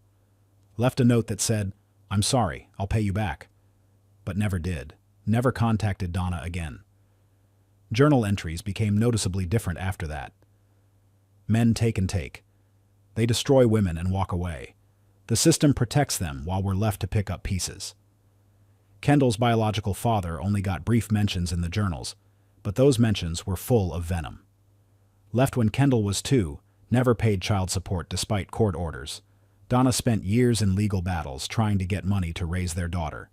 Left a note that said, "I'm sorry, I'll pay you back," but never did, never contacted Donna again. Journal entries became noticeably different after that. Men take and take. They destroy women and walk away. The system protects them while we're left to pick up pieces. Kendall's biological father only got brief mentions in the journals, but those mentions were full of venom. Left when Kendall was 2, never paid child support despite court orders. Donna spent years in legal battles trying to get money to raise their daughter.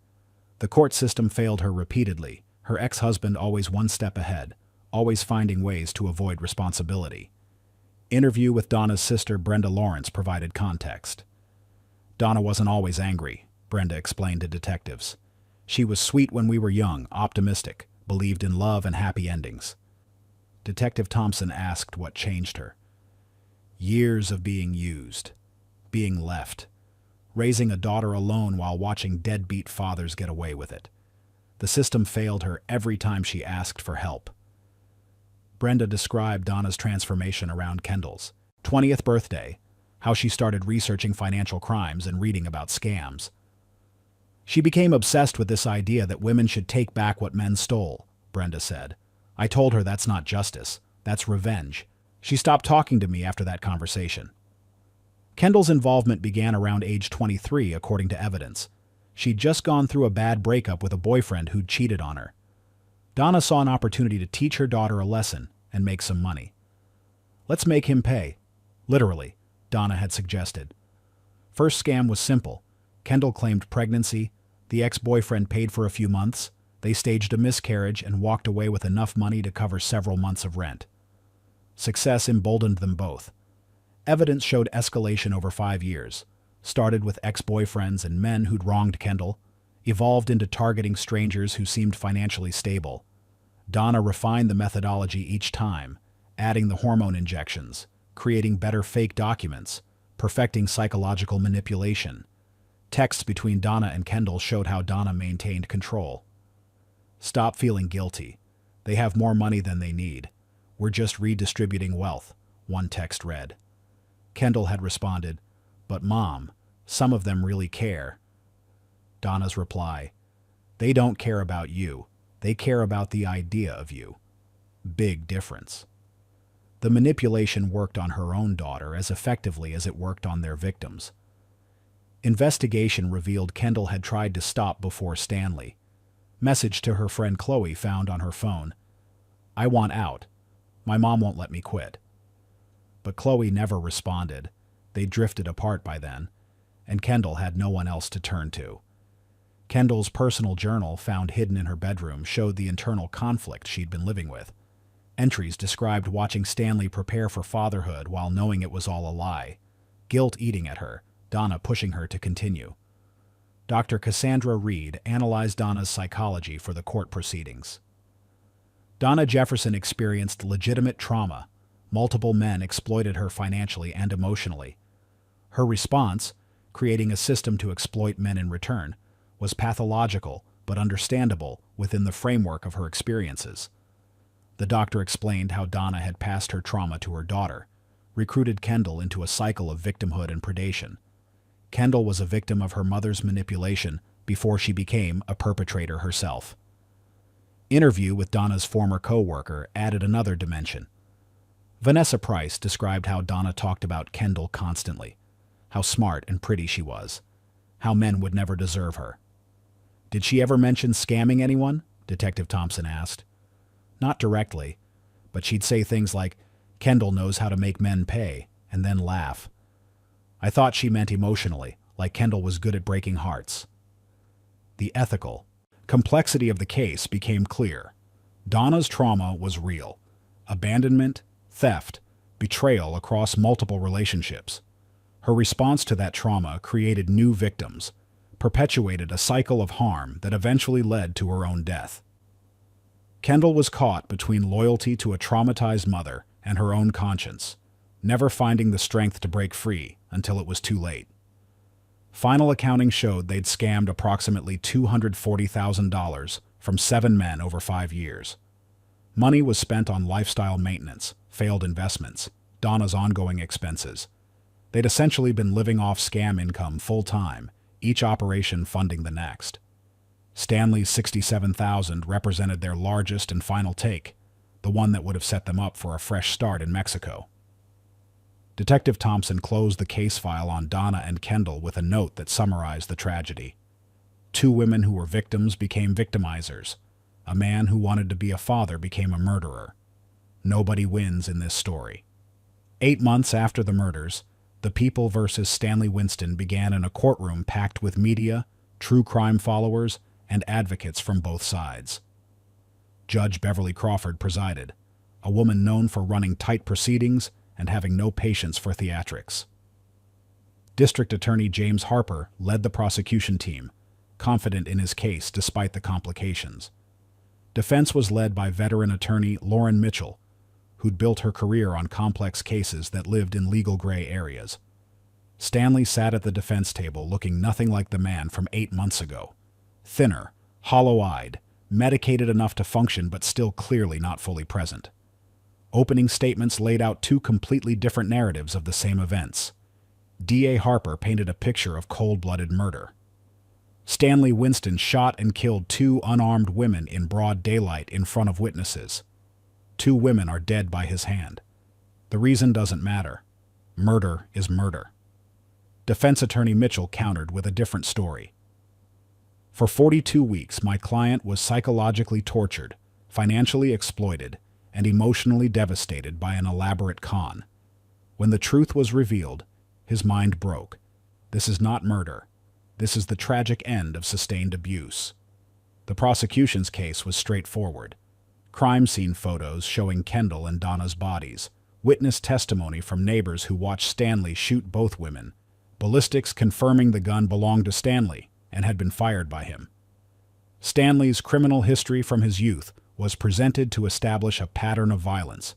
The court system failed her repeatedly, her ex-husband always one step ahead, always finding ways to avoid responsibility. Interview with Donna's sister Brenda Lawrence provided context. "Donna wasn't always angry," Brenda explained to detectives. "She was sweet when we were young, optimistic, believed in love and happy endings." Detective Thompson asked what changed her. Years of being used, being left, raising a daughter alone while watching deadbeat fathers get away with it. The system failed her every time she asked for help. Brenda described Donna's transformation around Kendall's 20th birthday, how she started researching financial crimes and reading about scams. "She became obsessed with this idea that women should take back what men stole," Brenda said. "I told her that's not justice, that's revenge. She stopped talking to me after that conversation." Kendall's involvement began around age 23, according to evidence. She'd just gone through a bad breakup with a boyfriend who'd cheated on her. Donna saw an opportunity to teach her daughter a lesson and make some money. "Let's make him pay." Literally, Donna had suggested. First scam was simple. Kendall claimed pregnancy. The ex-boyfriend paid for a few months. They staged a miscarriage and walked away with enough money to cover several months of rent. Success emboldened them both. Evidence showed escalation over 5 years. Started with ex-boyfriends and men who'd wronged Kendall, evolved into targeting strangers who seemed financially stable. Donna refined the methodology each time, adding the hormone injections, creating better fake documents, perfecting psychological manipulation. Texts between Donna and Kendall showed how Donna maintained control. "Stop feeling guilty. They have more money than they need. We're just redistributing wealth," one text read. Kendall had responded, "But Mom, some of them really care." Donna's reply, "They don't care about you. They care about the idea of you." Big difference. The manipulation worked on her own daughter as effectively as it worked on their victims. Investigation revealed Kendall had tried to stop before Stanley. Message to her friend Chloe found on her phone. I want out. My mom won't let me quit. But Chloe never responded. They drifted apart by then, and Kendall had no one else to turn to. Kendall's personal journal, found hidden in her bedroom, showed the internal conflict she'd been living with. Entries described watching Stanley prepare for fatherhood while knowing it was all a lie, guilt eating at her, Donna pushing her to continue. Dr. Cassandra Reed analyzed Donna's psychology for the court proceedings. Donna Jefferson experienced legitimate trauma. Multiple men exploited her financially and emotionally. Her response, creating a system to exploit men in return, was pathological but understandable within the framework of her experiences. The doctor explained how Donna had passed her trauma to her daughter, recruited Kendall into a cycle of victimhood and predation. Kendall was a victim of her mother's manipulation before she became a perpetrator herself. Interview with Donna's former co-worker added another dimension. Vanessa Price described how Donna talked about Kendall constantly, how smart and pretty she was, how men would never deserve her. Did she ever mention scamming anyone? Detective Thompson asked. Not directly, but she'd say things like, Kendall knows how to make men pay, and then laugh. I thought she meant emotionally, like Kendall was good at breaking hearts. The ethical complexity of the case became clear. Donna's trauma was real. Abandonment, theft, betrayal across multiple relationships. Her response to that trauma created new victims, perpetuated a cycle of harm that eventually led to her own death. Kendall was caught between loyalty to a traumatized mother and her own conscience, never finding the strength to break free until it was too late. Final accounting showed they'd scammed approximately $240,000 from 7 men over 5 years. Money was spent on lifestyle maintenance, failed investments, Donna's ongoing expenses. They'd essentially been living off scam income full-time, each operation funding the next. Stanley's $67,000 represented their largest and final take, the one that would have set them up for a fresh start in Mexico. Detective Thompson closed the case file on Donna and Kendall with a note that summarized the tragedy. 2 women who were victims became victimizers. A man who wanted to be a father became a murderer. Nobody wins in this story. 8 months after the murders, The People versus Stanley Winston began in a courtroom packed with media, true crime followers, and advocates from both sides. Judge Beverly Crawford presided, a woman known for running tight proceedings and having no patience for theatrics. District Attorney James Harper led the prosecution team, confident in his case despite the complications. Defense was led by veteran attorney Lauren Mitchell, who'd built her career on complex cases that lived in legal gray areas. Stanley sat at the defense table looking nothing like the man from 8 months ago. Thinner, hollow-eyed, medicated enough to function but still clearly not fully present. Opening statements laid out 2 completely different narratives of the same events. D.A. Harper painted a picture of cold-blooded murder. Stanley Winston shot and killed 2 unarmed women in broad daylight in front of witnesses. 2 women are dead by his hand. The reason doesn't matter. Murder is murder. Defense attorney Mitchell countered with a different story. For 42 weeks, my client was psychologically tortured, financially exploited, and emotionally devastated by an elaborate con. When the truth was revealed, his mind broke. This is not murder. This is the tragic end of sustained abuse. The prosecution's case was straightforward. Crime scene photos showing Kendall and Donna's bodies, witness testimony from neighbors who watched Stanley shoot both women, ballistics confirming the gun belonged to Stanley and had been fired by him. Stanley's criminal history from his youth was presented to establish a pattern of violence.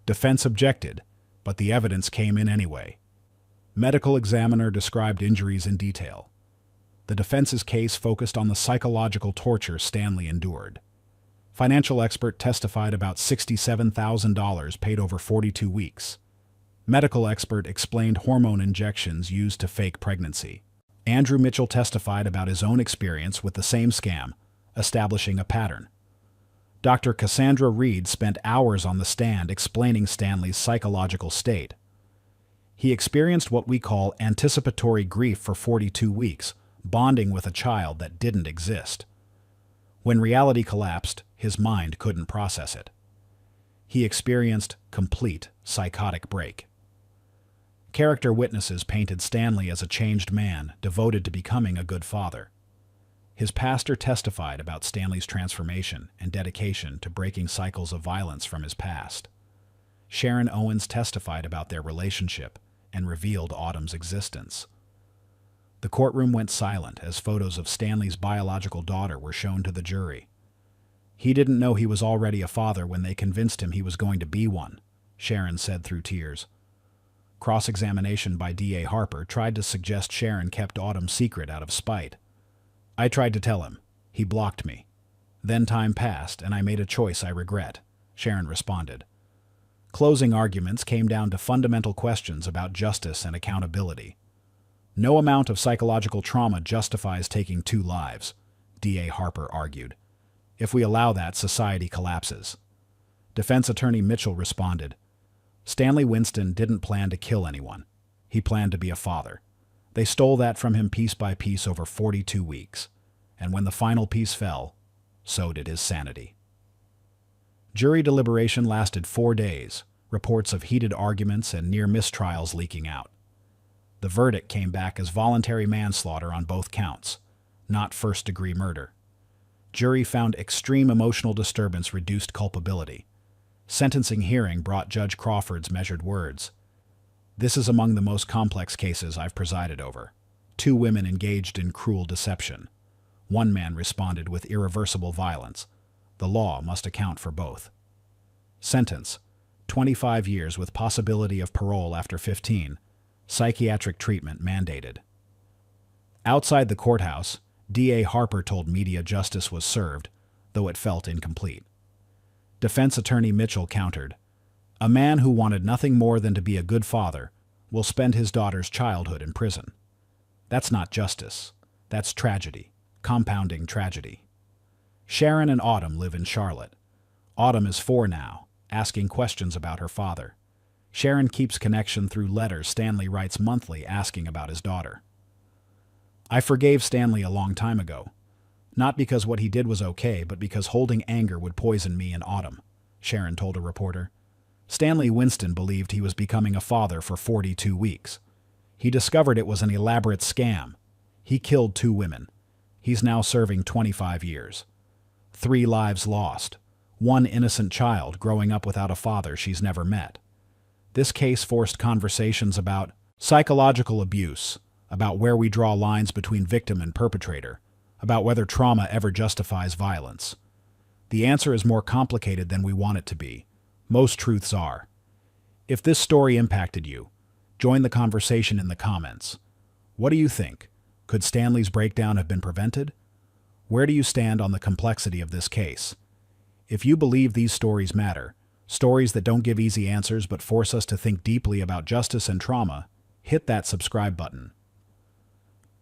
Defense objected, but the evidence came in anyway. Medical examiner described injuries in detail. The defense's case focused on the psychological torture Stanley endured. Financial expert testified about $67,000 paid over 42 weeks. Medical expert explained hormone injections used to fake pregnancy. Andrew Mitchell testified about his own experience with the same scam, establishing a pattern. Dr. Cassandra Reed spent hours on the stand explaining Stanley's psychological state. He experienced what we call anticipatory grief for 42 weeks, bonding with a child that didn't exist. When reality collapsed, his mind couldn't process it. He experienced complete psychotic break. Character witnesses painted Stanley as a changed man, devoted to becoming a good father. His pastor testified about Stanley's transformation and dedication to breaking cycles of violence from his past. Sharon Owens testified about their relationship and revealed Autumn's existence. The courtroom went silent as photos of Stanley's biological daughter were shown to the jury. He didn't know he was already a father when they convinced him he was going to be one, Sharon said through tears. Cross-examination by D.A. Harper tried to suggest Sharon kept Autumn's secret out of spite. I tried to tell him. He blocked me. Then time passed, and I made a choice I regret, Sharon responded. Closing arguments came down to fundamental questions about justice and accountability. No amount of psychological trauma justifies taking 2 lives, D.A. Harper argued. If we allow that, society collapses. Defense attorney Mitchell responded, Stanley Winston didn't plan to kill anyone. He planned to be a father. They stole that from him piece by piece over 42 weeks. And when the final piece fell, so did his sanity. Jury deliberation lasted 4 days, reports of heated arguments and near mistrials leaking out. The verdict came back as voluntary manslaughter on both counts, not first-degree murder. Jury found extreme emotional disturbance reduced culpability. Sentencing hearing brought Judge Crawford's measured words. This is among the most complex cases I've presided over. 2 women engaged in cruel deception. 1 man responded with irreversible violence. The law must account for both. Sentence: 25 years with possibility of parole after 15. Psychiatric treatment mandated. Outside the courthouse, D.A. Harper told media justice was served, though it felt incomplete. Defense attorney Mitchell countered, a man who wanted nothing more than to be a good father will spend his daughter's childhood in prison. That's not justice. That's tragedy, compounding tragedy. Sharon and Autumn live in Charlotte. Autumn is 4 now, asking questions about her father. Sharon keeps connection through letters Stanley writes monthly asking about his daughter. I forgave Stanley a long time ago. Not because what he did was okay, but because holding anger would poison me and Autumn, Sharon told a reporter. Stanley Winston believed he was becoming a father for 42 weeks. He discovered it was an elaborate scam. He killed 2 women. He's now serving 25 years. 3 lives lost. 1 innocent child growing up without a father she's never met. This case forced conversations about psychological abuse, about where we draw lines between victim and perpetrator, about whether trauma ever justifies violence. The answer is more complicated than we want it to be. Most truths are. If this story impacted you, join the conversation in the comments. What do you think? Could Stanley's breakdown have been prevented? Where do you stand on the complexity of this case? If you believe these stories matter, stories that don't give easy answers but force us to think deeply about justice and trauma, hit that subscribe button.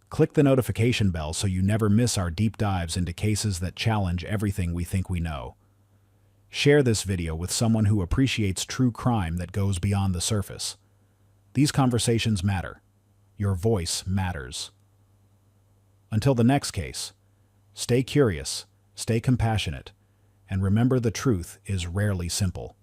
Click the notification bell so you never miss our deep dives into cases that challenge everything we think we know. Share this video with someone who appreciates true crime that goes beyond the surface. These conversations matter. Your voice matters. Until the next case, stay curious, stay compassionate, and remember the truth is rarely simple.